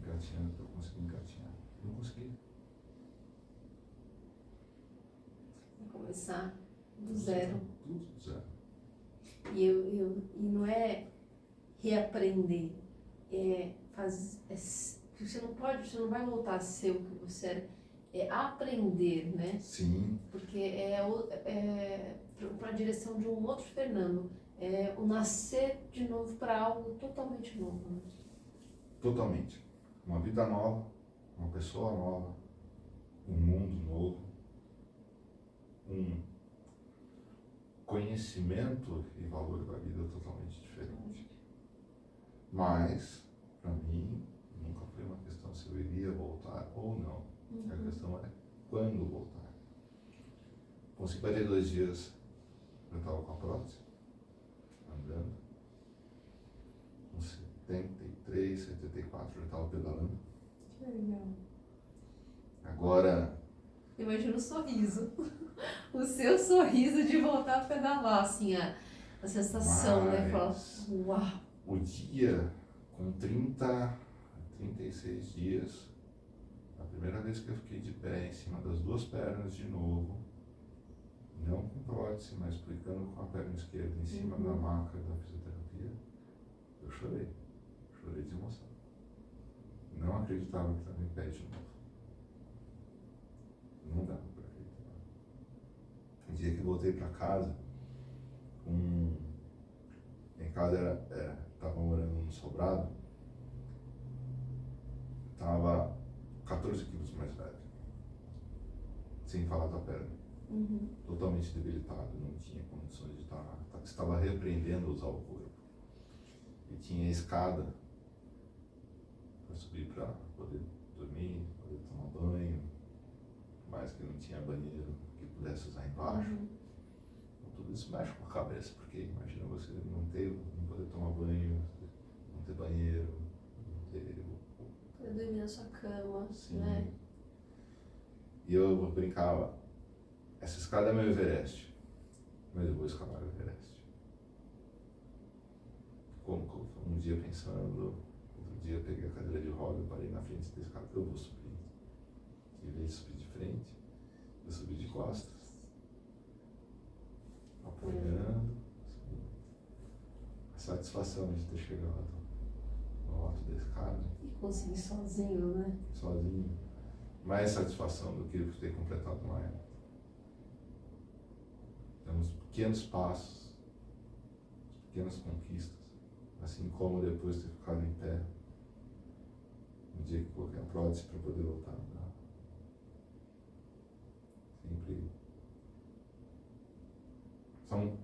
engatinhando para eu conseguir engatinhar. Não consegui. Começar do zero. Tudo do zero. E não é reaprender, você não vai voltar a ser o que você era, é aprender, né? Sim. Porque para a direção de um outro Fernando, é o nascer de novo para algo totalmente novo. Né? Totalmente. Uma vida nova, uma pessoa nova, um mundo novo, um conhecimento e valor da vida totalmente diferente. Mas, para mim, nunca foi uma questão se eu iria voltar ou não. A questão é quando voltar. Com 52 dias, eu estava com a prótese, andando. Com 73, 74, eu estava pedalando. Que legal. Agora... Imagina o sorriso. O seu sorriso de voltar a pedalar, assim, a sensação, né? Fala, uau. O dia, com 36 dias, a primeira vez que eu fiquei de pé em cima das duas pernas de novo, não com prótese, mas clicando com a perna esquerda em cima da maca da fisioterapia, eu chorei. Chorei de emoção. Não acreditava que estava em pé de novo. Não dava para acreditar. No dia que voltei para casa, em casa estava morando no sobrado, estava 14 quilos mais velho, sem falar da perna, totalmente debilitado, não tinha condições de estar, estava reaprendendo a usar o corpo. E tinha escada para subir para poder dormir, poder tomar banho, mais que não tinha banheiro que pudesse usar embaixo. Então, tudo isso mexe com a cabeça, porque imagina você não poder tomar banho, não ter banheiro, não ter... Poder dormir na sua cama, Sim. né? E eu brincava, essa escada é meu Everest, mas eu vou escalar o Everest. Como um dia pensando, outro dia eu peguei a cadeira de roda, parei na frente da escada, eu vou subir. Em vez de subir de frente, eu subi de costas, apoiando, subindo. A satisfação de ter chegado no alto da escada. E conseguir sozinho, né? Sozinho. Mais satisfação do que ter completado uma época. Temos pequenos passos, pequenas conquistas, assim como depois de ter ficado em pé, no dia que coloquei a prótese para poder voltar a andar. Sempre são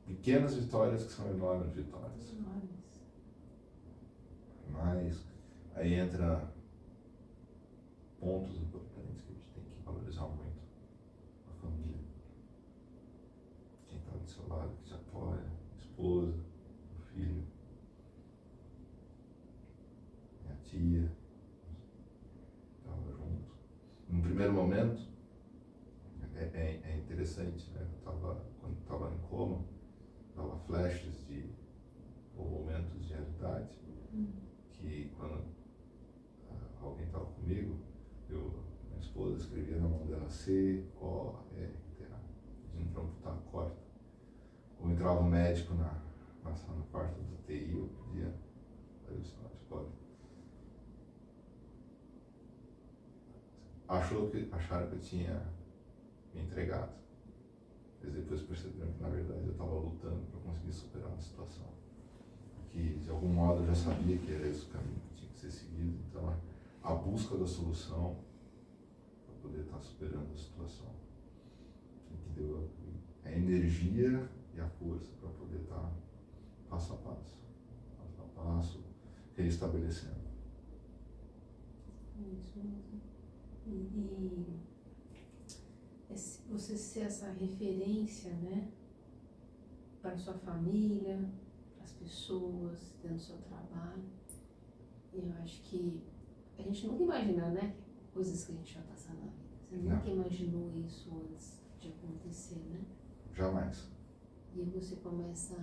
pequenas vitórias que são enormes vitórias. Mas aí entra pontos importantes que a gente tem que valorizar muito. A família. Quem está do seu lado, que te apoia, a esposa, o filho, minha tia, estava junto. No primeiro momento, é interessante, né? Quando estava em coma, dava flashes ou momentos de realidade, que quando alguém estava comigo, minha esposa escrevia na mão dela C-O-R-T-A, de não amputar a corda. Ou entrava um médico na parte do TI, eu pedia para ele sinal de corda. Acharam que eu tinha me entregado. Mas depois perceberam que, na verdade, eu estava lutando para conseguir superar a situação. Que, de algum modo, eu já sabia que era esse o caminho que tinha que ser seguido. Então, a busca da solução para poder estar superando a situação. Que deu a energia e a força para poder estar passo a passo, reestabelecendo. Isso mesmo. E você ser essa referência, né, para a sua família, para as pessoas, dentro do seu trabalho. E eu acho que a gente nunca imagina, né, coisas que a gente vai passar na vida. Você nunca imaginou isso antes de acontecer, né? Jamais. E aí você começa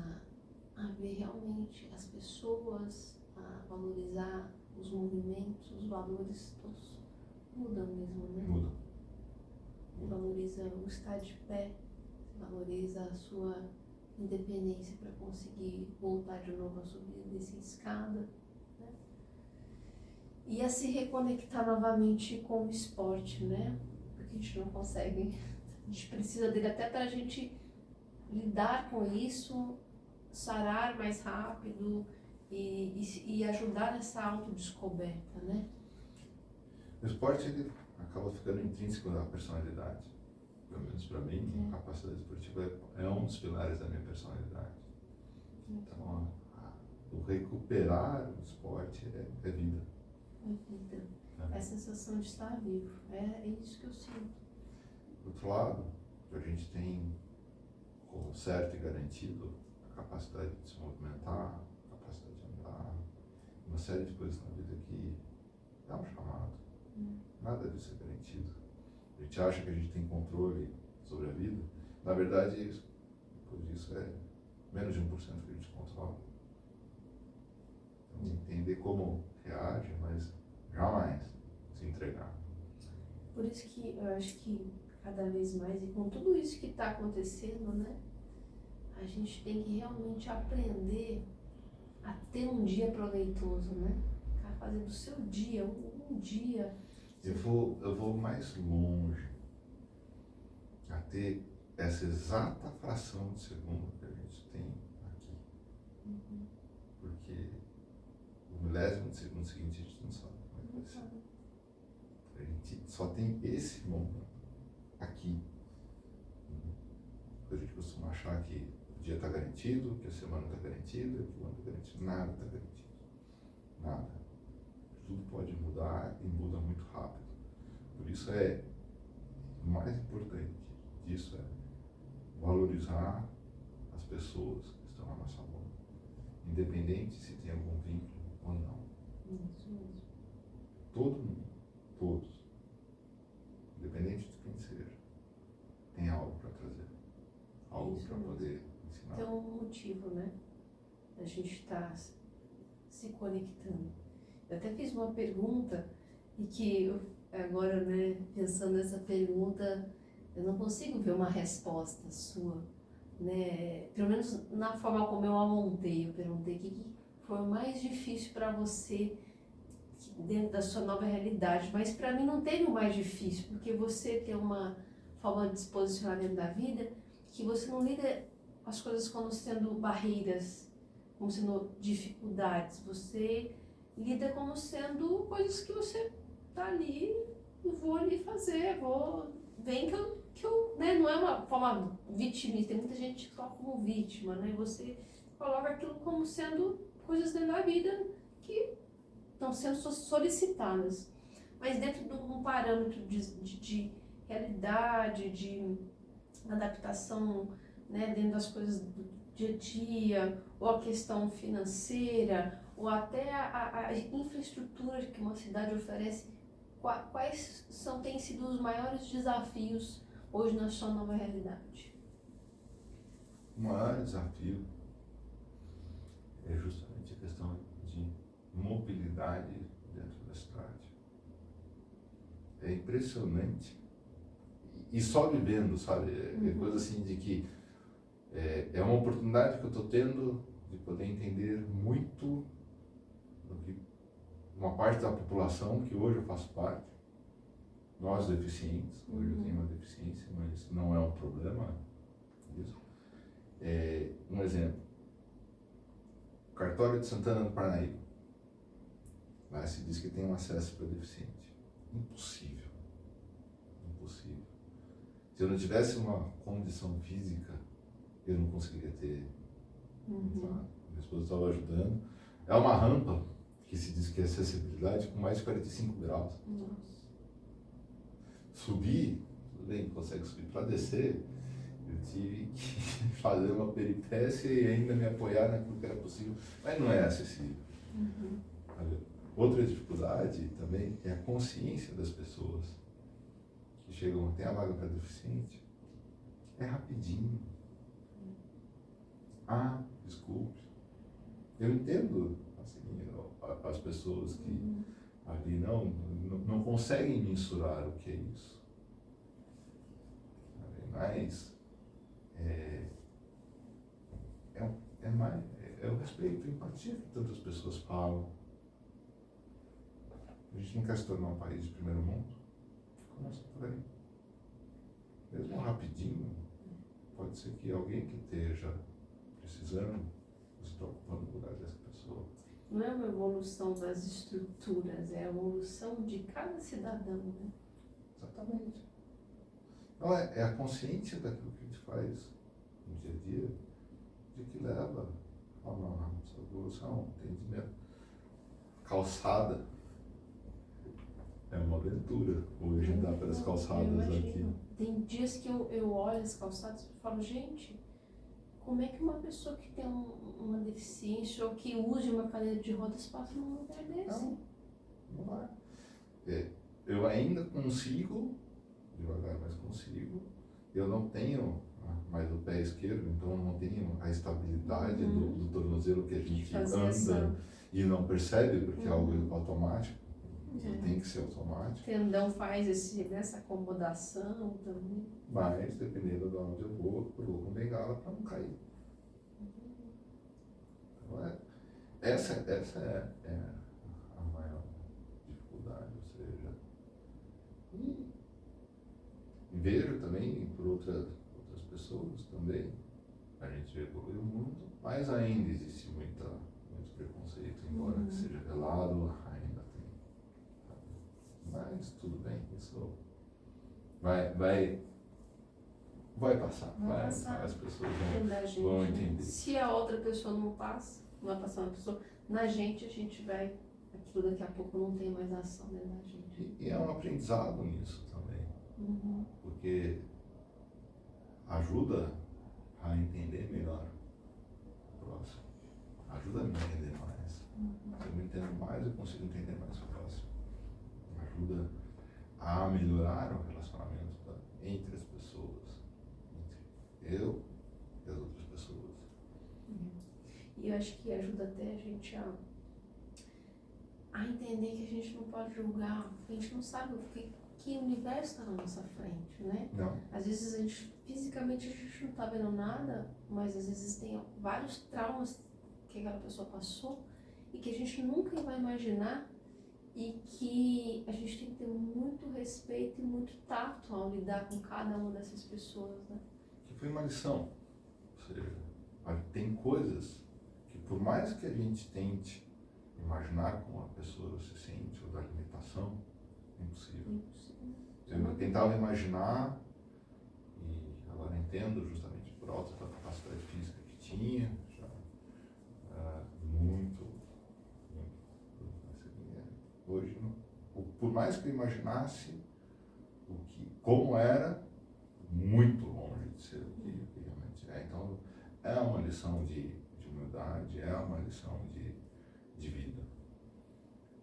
a ver realmente as pessoas, a valorizar os movimentos, os valores, todos mudam mesmo, né? Muda. Você valoriza o estar de pé, você valoriza a sua independência para conseguir voltar de novo a subir dessa escada, né? E a se reconectar novamente com o esporte, né? Porque a gente não consegue, a gente precisa dele até para a gente lidar com isso, sarar mais rápido e ajudar nessa autodescoberta, né? O esporte, ele acaba ficando intrínseco da personalidade. Pelo menos para mim, a capacidade esportiva é um dos pilares da minha personalidade. Então, o recuperar o esporte é vida. É vida. É a sensação de estar vivo. É isso que eu sinto. Do outro lado, a gente tem como certo e garantido a capacidade de se movimentar, a capacidade de andar, uma série de coisas na vida que dá um chamado. Nada disso é garantido. A gente acha que a gente tem controle sobre a vida. Na verdade, depois disso é menos de 1% que a gente controla. Então, entender como reage, mas jamais se entregar. Por isso que eu acho que cada vez mais, e com tudo isso que está acontecendo, né, a gente tem que realmente aprender a ter um dia proveitoso, né? A fazer do seu dia, um dia. Eu vou mais longe, a ter essa exata fração de segundo que a gente tem aqui. Porque o milésimo de segundo seguinte a gente não sabe como é que vai ser. A gente só tem esse momento aqui. A gente costuma achar que o dia está garantido, que a semana está garantida, que o ano está garantido. Nada está garantido. Nada. Tudo pode mudar e muda muito rápido. Por isso o mais importante disso é valorizar as pessoas que estão à nossa volta, independente se tem algum vínculo ou não. Isso mesmo. Todo mundo, todos, independente de quem seja, tem algo para trazer, algo para poder ensinar. Tem um motivo, né? A gente está se conectando. Eu até fiz uma pergunta e que eu, agora, né, pensando nessa pergunta, eu não consigo ver uma resposta sua, né? Pelo menos na forma como eu a montei. Eu perguntei o que foi o mais difícil para você dentro da sua nova realidade, mas para mim não teve o mais difícil, porque você tem uma forma de se posicionar dentro da vida que você não lida com as coisas como sendo barreiras, como sendo dificuldades, você lida como sendo coisas que você tá ali, eu vou ali fazer, vem que eu né, não é uma forma vitimista, tem muita gente que coloca como vítima, né, você coloca aquilo como sendo coisas dentro da vida que estão sendo solicitadas, mas dentro de um parâmetro de realidade, de adaptação, né, dentro das coisas do dia a dia, ou a questão financeira, ou até a infraestrutura que uma cidade oferece, quais têm sido os maiores desafios hoje na sua nova realidade? O maior desafio é justamente a questão de mobilidade dentro da cidade. É impressionante. E só vivendo, sabe? É coisa assim de que é uma oportunidade que eu estou tendo de poder entender muito do que uma parte da população que hoje eu faço parte, nós deficientes, hoje eu tenho uma deficiência, mas não é um problema isso. Um exemplo, Cartório de Santana do Parnaíba, lá se diz que tem um acesso para deficiente. Impossível. Impossível. Se eu não tivesse uma condição física, eu não conseguiria ter. Minha esposa estava ajudando. É uma rampa que se diz que é acessibilidade com mais de 45 graus. Nossa. Subir, tudo bem, consegue subir. Para descer, eu tive que fazer uma peripécia e ainda me apoiar naquilo que era possível. Mas não é acessível. Outra dificuldade também é a consciência das pessoas que chegam, tem a vaga para deficiente, é rapidinho. Desculpe. Eu entendo assim, as pessoas que ali não conseguem mensurar o que é isso. Mas é o respeito, a empatia que tantas pessoas falam. A gente não quer se tornar um país de primeiro mundo. Começa por aí. Mesmo rapidinho, pode ser que alguém que esteja precisando, você está ocupando o lugar dessa pessoa. Não é uma evolução das estruturas, é a evolução de cada cidadão, né? Exatamente. Então é a consciência daquilo que a gente faz no dia a dia, de que leva a uma evolução, entendimento. Calçada é uma aventura hoje andar pelas calçadas aqui. Tem dias que eu olho as calçadas e falo, gente, como é que uma pessoa que tem uma deficiência ou que use uma cadeira de rodas passa num lugar desse? Não vai. Eu ainda consigo, devagar, mas consigo. Eu não tenho mais o pé esquerdo, então eu não tenho a estabilidade do tornozelo que a gente anda e não percebe, porque é algo automático. Tem que ser automático. O tendão faz essa acomodação também. Mas, dependendo de onde eu vou com bengala para não cair. Então, essa é a maior dificuldade, ou seja, e vejo também por outras pessoas também, a gente evolui o mundo, mas ainda existe muito preconceito, embora que seja velado, ainda tem. Mas tudo bem, isso vai passar, vai passar, as pessoas vão entender. Se a outra pessoa não passa, não vai passar uma pessoa, na gente a gente vai, aquilo daqui a pouco não tem mais ação dentro da gente. E é um aprendizado nisso também, porque ajuda a entender melhor o próximo, ajuda a me entender mais. Se eu me entendo mais, eu consigo entender mais o próximo. Ajuda a melhorar o relacionamento entre as pessoas, entre eu e as outras pessoas. E eu acho que ajuda até a gente a entender que a gente não pode julgar, porque a gente não sabe que universo está na nossa frente, né? Não. Às vezes fisicamente a gente não está vendo nada, mas às vezes tem vários traumas que aquela pessoa passou e que a gente nunca vai imaginar, e que a gente tem que ter muito respeito e muito tato ao lidar com cada uma dessas pessoas, né? Que foi uma lição. Ou seja, tem coisas que por mais que a gente tente imaginar como a pessoa se sente ou da limitação, é impossível. Eu tentava imaginar, e agora entendo justamente por alta da capacidade física que tinha, já muito. Hoje, por mais que eu imaginasse como era, muito longe de ser o que realmente é. Então, é uma lição de humildade, é uma lição de vida.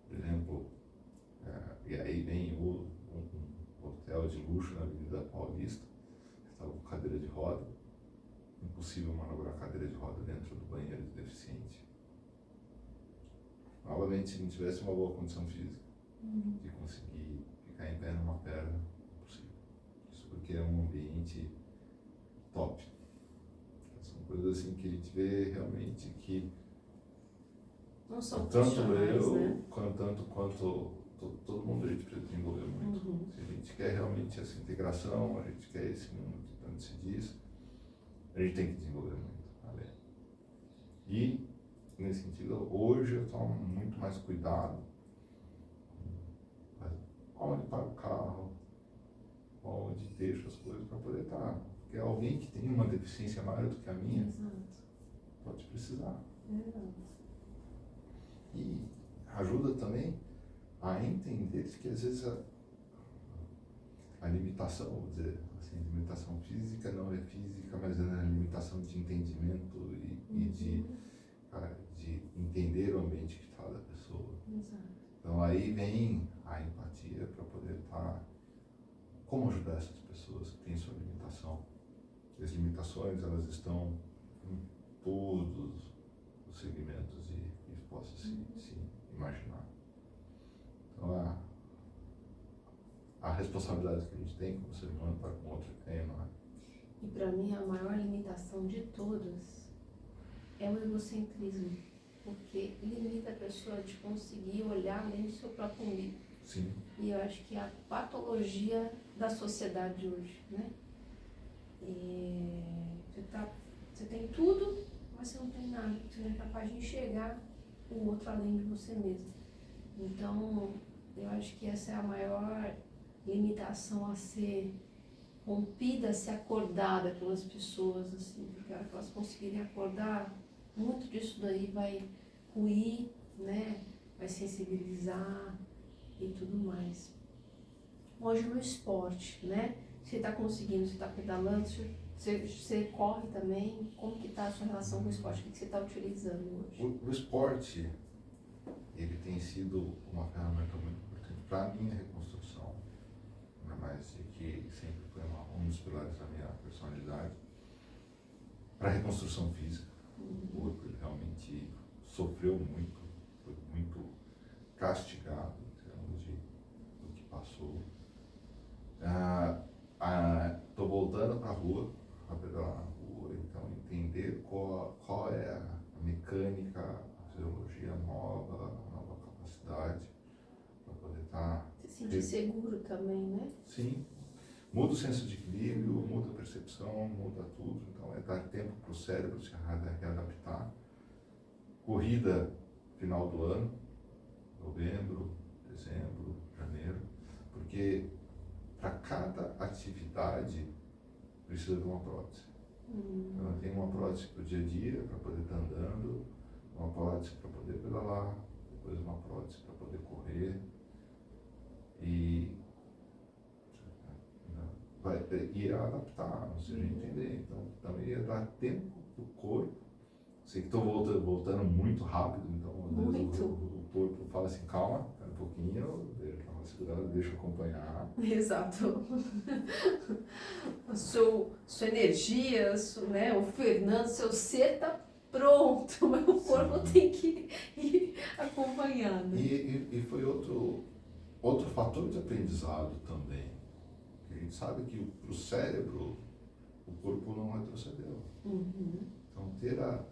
Por exemplo, e aí vem um hotel de luxo na Avenida Paulista, que estava com cadeira de roda, impossível manobrar a cadeira de roda dentro do banheiro de deficiente. Novamente, se não tivesse uma boa condição física, de conseguir ficar em pé numa perna, impossível. Isso porque é um ambiente top. São coisas assim que a gente vê realmente que não são tanto eu, né? quanto todo mundo, a gente precisa desenvolver muito. Se a gente quer realmente essa integração, a gente quer esse mundo que tanto se diz, a gente tem que desenvolver muito. Além. E nesse sentido, hoje eu tomo muito mais cuidado onde para o carro, onde deixo as coisas para poder estar. Porque alguém que tem uma deficiência maior do que a minha pode precisar. E ajuda também a entender que às vezes a limitação, vou dizer assim, limitação física não é física, mas é a limitação de entendimento e de entender o ambiente que está da pessoa. Então aí vem a empatia para poder estar, como ajudar essas pessoas que têm sua limitação. As limitações, elas estão em todos os segmentos e possa se imaginar. Então a responsabilidade que a gente tem como ser humano para com o outro é enorme. E para mim a maior limitação de todas é o egocentrismo, porque limita a pessoa de conseguir olhar além do seu próprio umbigo. Sim. E eu acho que é a patologia da sociedade hoje, né? Você tem tudo, mas você não tem nada. Você não é capaz de enxergar o outro além de você mesmo. Então, eu acho que essa é a maior limitação a ser rompida, a ser acordada pelas pessoas, assim, porque a hora que elas conseguirem acordar, muito disso daí vai ruir, né? Vai sensibilizar e tudo mais. Hoje no esporte, né? Você está conseguindo, você está pedalando, você corre também, como que está a sua relação com o esporte? O que você está utilizando hoje? O esporte, ele tem sido uma ferramenta muito importante para a minha reconstrução, ainda mais de que sempre foi um dos pilares da minha personalidade, para a reconstrução física. O corpo ele realmente sofreu muito, foi muito castigado em termos do que passou. Estou voltando para a rua, a pedalar na rua, então entender qual é a mecânica, a fisiologia nova, a nova capacidade, para poder estar... Se sentir seguro também, né? Sim, muda o senso de equilíbrio, muda a percepção, muda tudo, então é dar tempo para o cérebro se readaptar. Corrida final do ano, novembro, dezembro, janeiro, porque para cada atividade precisa de uma prótese. Então, eu tenho uma prótese para o dia a dia, para poder estar andando, uma prótese para poder pedalar, depois uma prótese para poder correr e adaptar, ou seja, entender. Então, também é dar tempo para o corpo. Sei que estou voltando muito rápido, então às vezes o corpo fala assim, calma, um pouquinho, deixa eu acompanhar. Exato. A sua energia, né, o Fernando, seu ser está pronto, mas o corpo tem que ir acompanhando. E foi outro fator de aprendizado também. A gente sabe que para o cérebro, o corpo não retrocedeu. Então,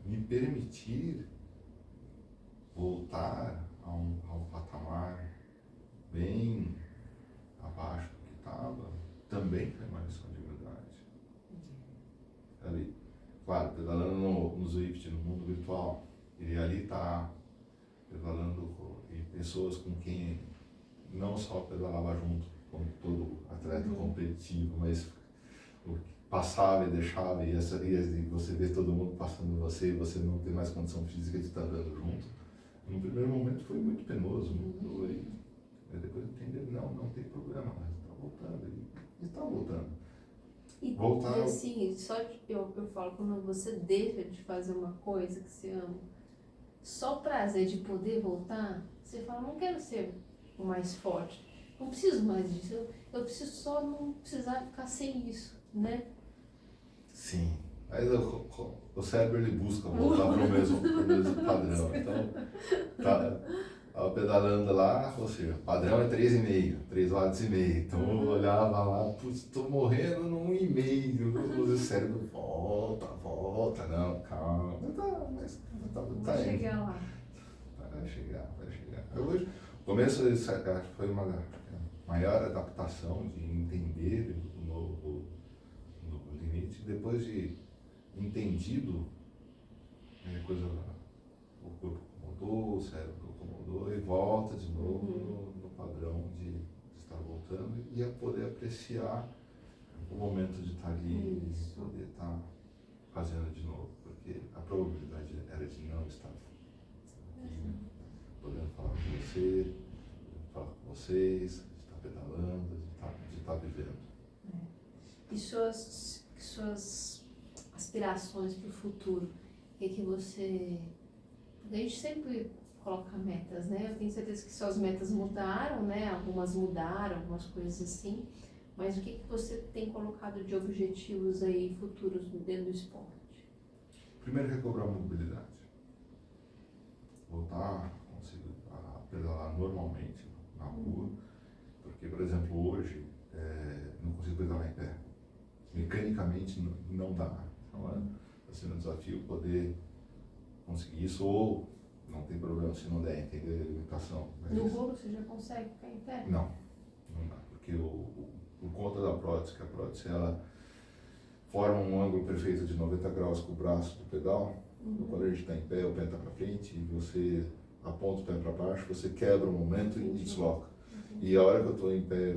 me permitir voltar a um patamar bem abaixo do que estava, também foi uma lição de verdade. Ali, claro, pedalando no Zwift, no mundo virtual, ele ali está pedalando em pessoas com quem não só pedalava junto, como todo atleta competitivo, mas passava e deixava, e você vê todo mundo passando você, e você não tem mais condição física de estar andando junto. No primeiro momento foi muito penoso, muito dolorido. Mas depois entender, não tem problema, mas está voltando, e está voltando. E assim, eu falo, quando você deixa de fazer uma coisa que você ama, só o prazer de poder voltar, você fala, não quero ser o mais forte, não preciso mais disso, eu preciso só não precisar ficar sem isso, né? Sim, mas o cérebro ele busca voltar para o mesmo padrão. Então, estava pedalando lá, ou seja, o padrão é 3 horas e meia. Então eu olhava lá, putz, estou morrendo no 1,5. O cérebro volta, não, calma. Mas Vai chegar lá. Vai chegar. Hoje, o começo foi uma maior adaptação de entender o novo limite, depois de entendido, o corpo acomodou, o cérebro acomodou e volta de novo no padrão de estar voltando e a poder apreciar o momento de estar ali e poder estar fazendo de novo, porque a probabilidade era de não estar aqui, podendo falar com você, falar com vocês, de estar pedalando, de estar vivendo. E suas aspirações para o futuro? O que você... A gente sempre coloca metas, né? Eu tenho certeza que suas metas mudaram, né? Algumas mudaram, algumas coisas assim. Mas o que você tem colocado de objetivos aí futuros dentro do esporte? Primeiro, recobrar a mobilidade. Voltar a pedalar normalmente na rua. Porque, por exemplo, hoje, não consigo pedalar em pé. Mecanicamente não dá. Então, está sendo um desafio poder conseguir isso, ou não tem problema se não der, entender a limitação. No rolo você já consegue ficar em pé? Não dá, porque por conta da prótese, que a prótese ela forma um ângulo perfeito de 90 graus com o braço do pedal, quando a gente está em pé, o pé está para frente, e você aponta o pé para baixo, você quebra o momento e desloca. E a hora que eu estou em pé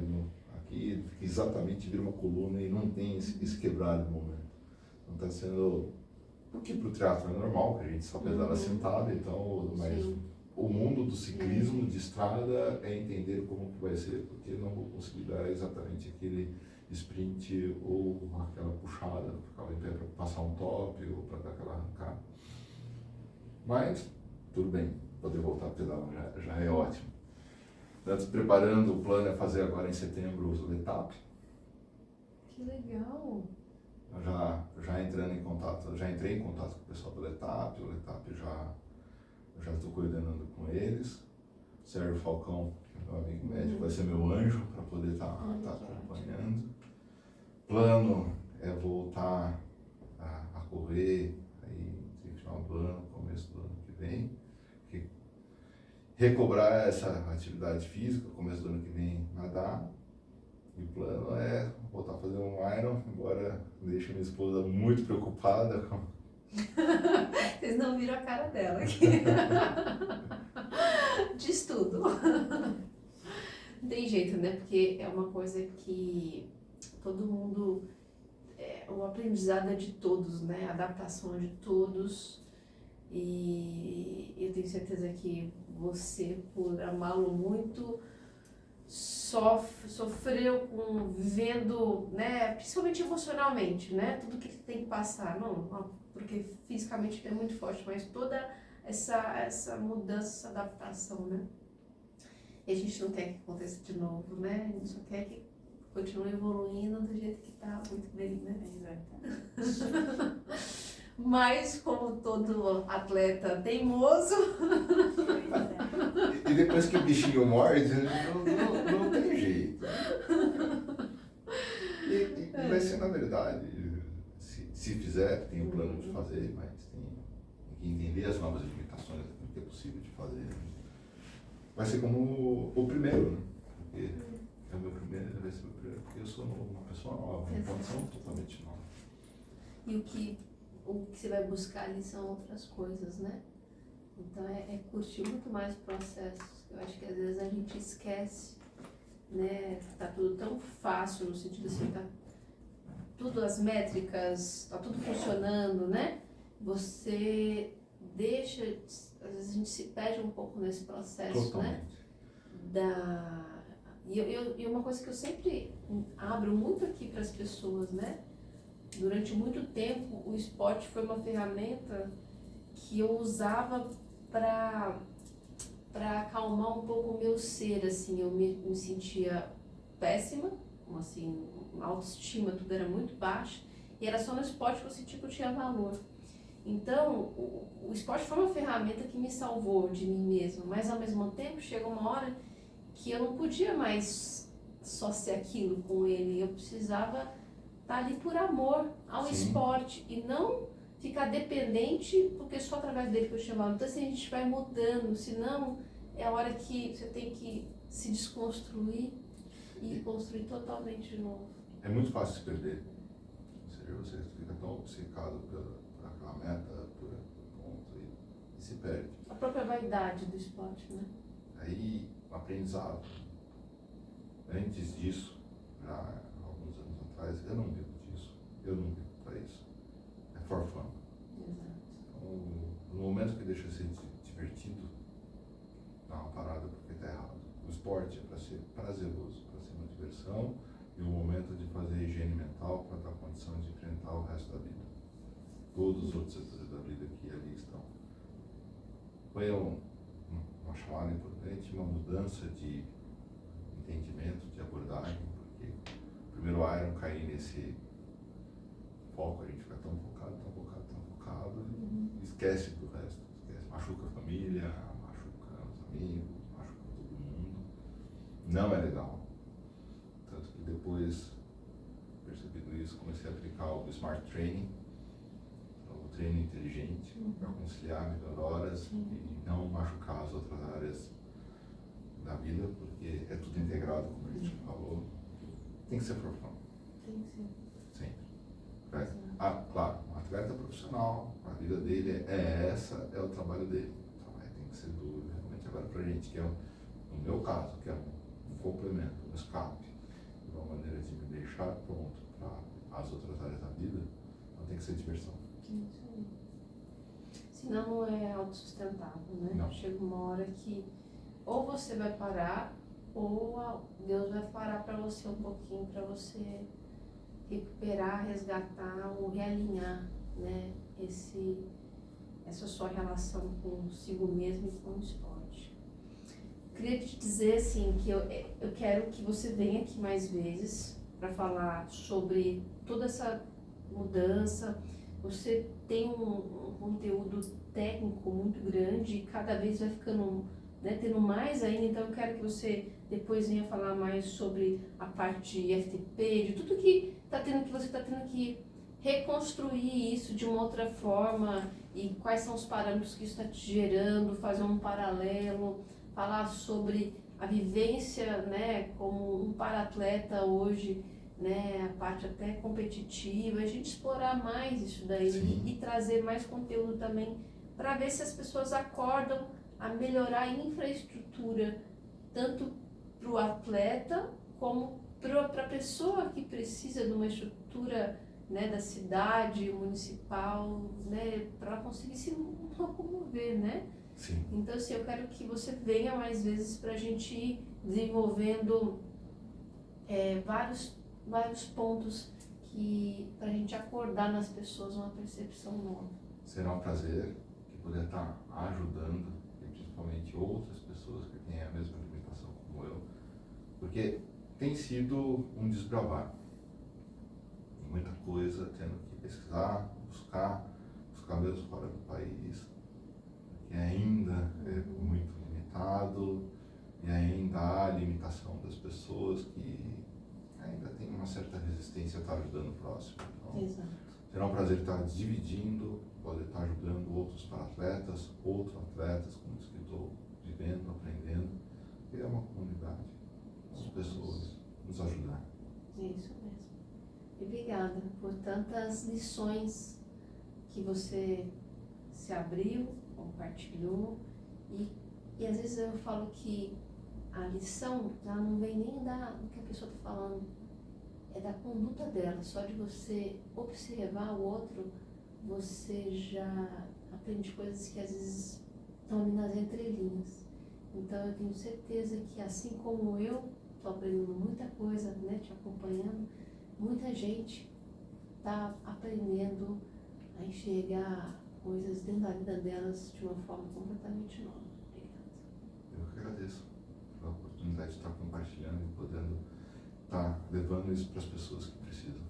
aqui, exatamente vira uma coluna e não tem esse quebrado de momento. Então está sendo... Porque para o triatlo é normal, que a gente só pedala sentado, então... Mas o mundo do ciclismo de estrada é entender como que vai ser, porque não vou conseguir dar exatamente aquele sprint ou aquela puxada, ficar em pé para passar um top ou para dar aquela arrancada. Mas, tudo bem, poder voltar a pedalar já é ótimo. Antes, preparando, o plano é fazer agora em setembro o Letap. Que legal! Eu já entrei em contato com o pessoal do Letap, o Letap já estou coordenando com eles. O Sérgio Falcão, que é meu amigo médico, vai ser meu anjo para poder estar acompanhando. Plano é voltar a correr aí no final do ano, começo do ano que vem. Recobrar essa atividade física, começo do ano que vem nadar. E o plano é voltar a fazer um Iron, embora deixe minha esposa muito preocupada com... Vocês não viram a cara dela aqui. Diz tudo. Não tem jeito, né? Porque é uma coisa que todo mundo... O aprendizado é de todos, né? A adaptação é de todos. E eu tenho certeza que você, por amá-lo muito, sofreu vendo, né? Principalmente emocionalmente, né? Tudo que ele tem que passar. Não, porque fisicamente ele é muito forte, mas toda essa mudança, essa adaptação, né? E a gente não quer que aconteça de novo, né? A gente só quer que continue evoluindo do jeito que tá, muito bem, né? Exatamente. Mas, como todo atleta teimoso... E depois que o bichinho morde, não tem jeito. E vai ser, na verdade, se fizer, tem o plano de fazer, mas tem que entender as novas limitações, o que é possível de fazer. Vai ser como o primeiro, né? Porque é o meu primeiro, vai ser o meu primeiro, porque eu sou uma pessoa nova, uma condição totalmente nova. E o que você vai buscar ali são outras coisas, né? Então é curtir muito mais o processo. Eu acho que às vezes a gente esquece, né? Tá tudo tão fácil, no sentido assim, tá tudo, as métricas, tá tudo funcionando, né? Você deixa, às vezes a gente se perde um pouco nesse processo, totalmente, né? E uma coisa que eu sempre abro muito aqui para as pessoas, né? Durante muito tempo, o esporte foi uma ferramenta que eu usava para acalmar um pouco o meu ser, assim. Eu me sentia péssima, assim, a autoestima, tudo era muito baixo, e era só no esporte que eu sentia que eu tinha valor. Então, o esporte foi uma ferramenta que me salvou de mim mesma, mas ao mesmo tempo chegou uma hora que eu não podia mais só ser aquilo com ele, eu precisava estar ali por amor ao esporte e não ficar dependente, porque só através dele que eu tinha valor. Então, assim, a gente vai mudando, senão é a hora que você tem que se desconstruir e construir totalmente de novo. É muito fácil se perder. Ou seja, você fica tão obcecado por aquela meta, por ponto, e se perde. A própria vaidade do esporte, né? Aí, o aprendizado. Antes disso, já há alguns anos atrás, eu não vivo disso. Eu não vivo para isso. É for fun. Exato. Então, no momento que deixa de ser divertido, dá uma parada porque está errado. O esporte é para ser prazeroso, para ser uma diversão e um momento de fazer higiene mental para dar condição de enfrentar o resto da vida. Todos os outros setores da vida que ali estão. Foi uma chamada importante, uma mudança de entendimento, de abordagem, porque o primeiro Iron cair nesse foco, a gente fica tão focado, e esquece do resto. Esquece, machuca a família, machuca os amigos, machuca todo mundo. Não é legal. Tanto que depois, percebido isso, comecei a aplicar o Smart Training, o treino inteligente, para conciliar melhor horas e não machucar as outras áreas da vida, porque é tudo integrado, como a gente falou. Tem que ser profissional. Tem que ser. Sempre. Claro, um atleta profissional, a vida dele é o trabalho dele. O trabalho tem que ser duro, realmente. Agora, pra gente, que é no meu caso, que é um complemento, um escape, uma maneira de me deixar pronto para as outras áreas da vida, então tem que ser diversão. Isso aí. Senão não é autossustentável, né? Não. Chega uma hora que ou você vai parar, ou Deus vai parar para você um pouquinho, para você recuperar, resgatar ou realinhar, né? Essa sua relação consigo mesmo e com o esporte. Queria te dizer assim que eu quero que você venha aqui mais vezes para falar sobre toda essa mudança. Você tem um conteúdo técnico muito grande e cada vez vai ficando, né, tendo mais ainda, então eu quero que você depois venha falar mais sobre a parte de FTP, de tudo que você está tendo que reconstruir isso de uma outra forma e quais são os parâmetros que isso está te gerando, fazer um paralelo, falar sobre a vivência, né, como um paratleta hoje, né, a parte até competitiva, a gente explorar mais isso daí e trazer mais conteúdo também para ver se as pessoas acordam a melhorar a infraestrutura, tanto para o atleta como para a pessoa que precisa de uma estrutura, né, da cidade, municipal, né, para conseguir se locomover, né? Sim. Então, assim, eu quero que você venha mais vezes para a gente ir desenvolvendo vários pontos para a gente acordar nas pessoas uma percepção nova. Será um prazer poder estar ajudando, e principalmente outras pessoas que têm a mesma limitação como eu, porque tem sido um desbravar. Muita coisa tendo que pesquisar, buscar mesmo fora do país, que ainda é muito limitado e ainda há limitação das pessoas que ainda tem uma certa resistência a estar ajudando o próximo. Então, exato. Será um prazer estar dividindo, poder estar ajudando outros para-atletas, outros atletas, como isso que estou vivendo, aprendendo, criar uma comunidade, as pessoas nos ajudar. Isso mesmo. E obrigada por tantas lições que você se abriu, compartilhou e às vezes eu falo que a lição ela não vem nem do que a pessoa está falando, é da conduta dela. Só de você observar o outro, você já aprende coisas que às vezes estão ali nas entrelinhas. Então eu tenho certeza que assim como eu estou aprendendo muita coisa, né, te acompanhando, muita gente está aprendendo a enxergar coisas dentro da vida delas de uma forma completamente nova. Obrigada. Eu que agradeço pela oportunidade de estar compartilhando e podendo estar levando isso para as pessoas que precisam.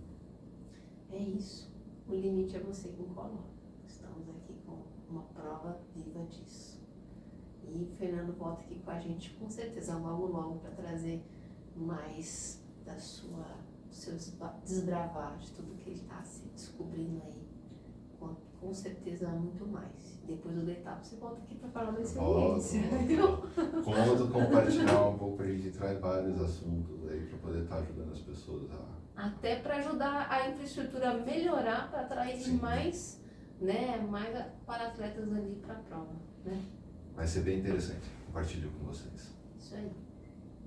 É isso. O limite é você quem coloca. Estamos aqui com uma prova viva disso. E o Fernando volta aqui com a gente, com certeza, logo para trazer mais do seu desbravar de tudo que ele está se descobrindo aí. Com certeza muito mais. Depois do etapa você volta aqui para falar da experiência. Conto compartilhar um pouco, a gente traz vários assuntos aí para poder estar ajudando as pessoas até para ajudar a infraestrutura a melhorar, para atrair mais, né, mais para-atletas ali para a prova, né? Vai ser bem interessante. Compartilho com vocês. Isso aí.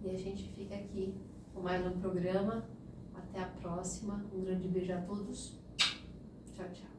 E a gente fica aqui com mais um programa. Até a próxima. Um grande beijo a todos. Tchau, tchau.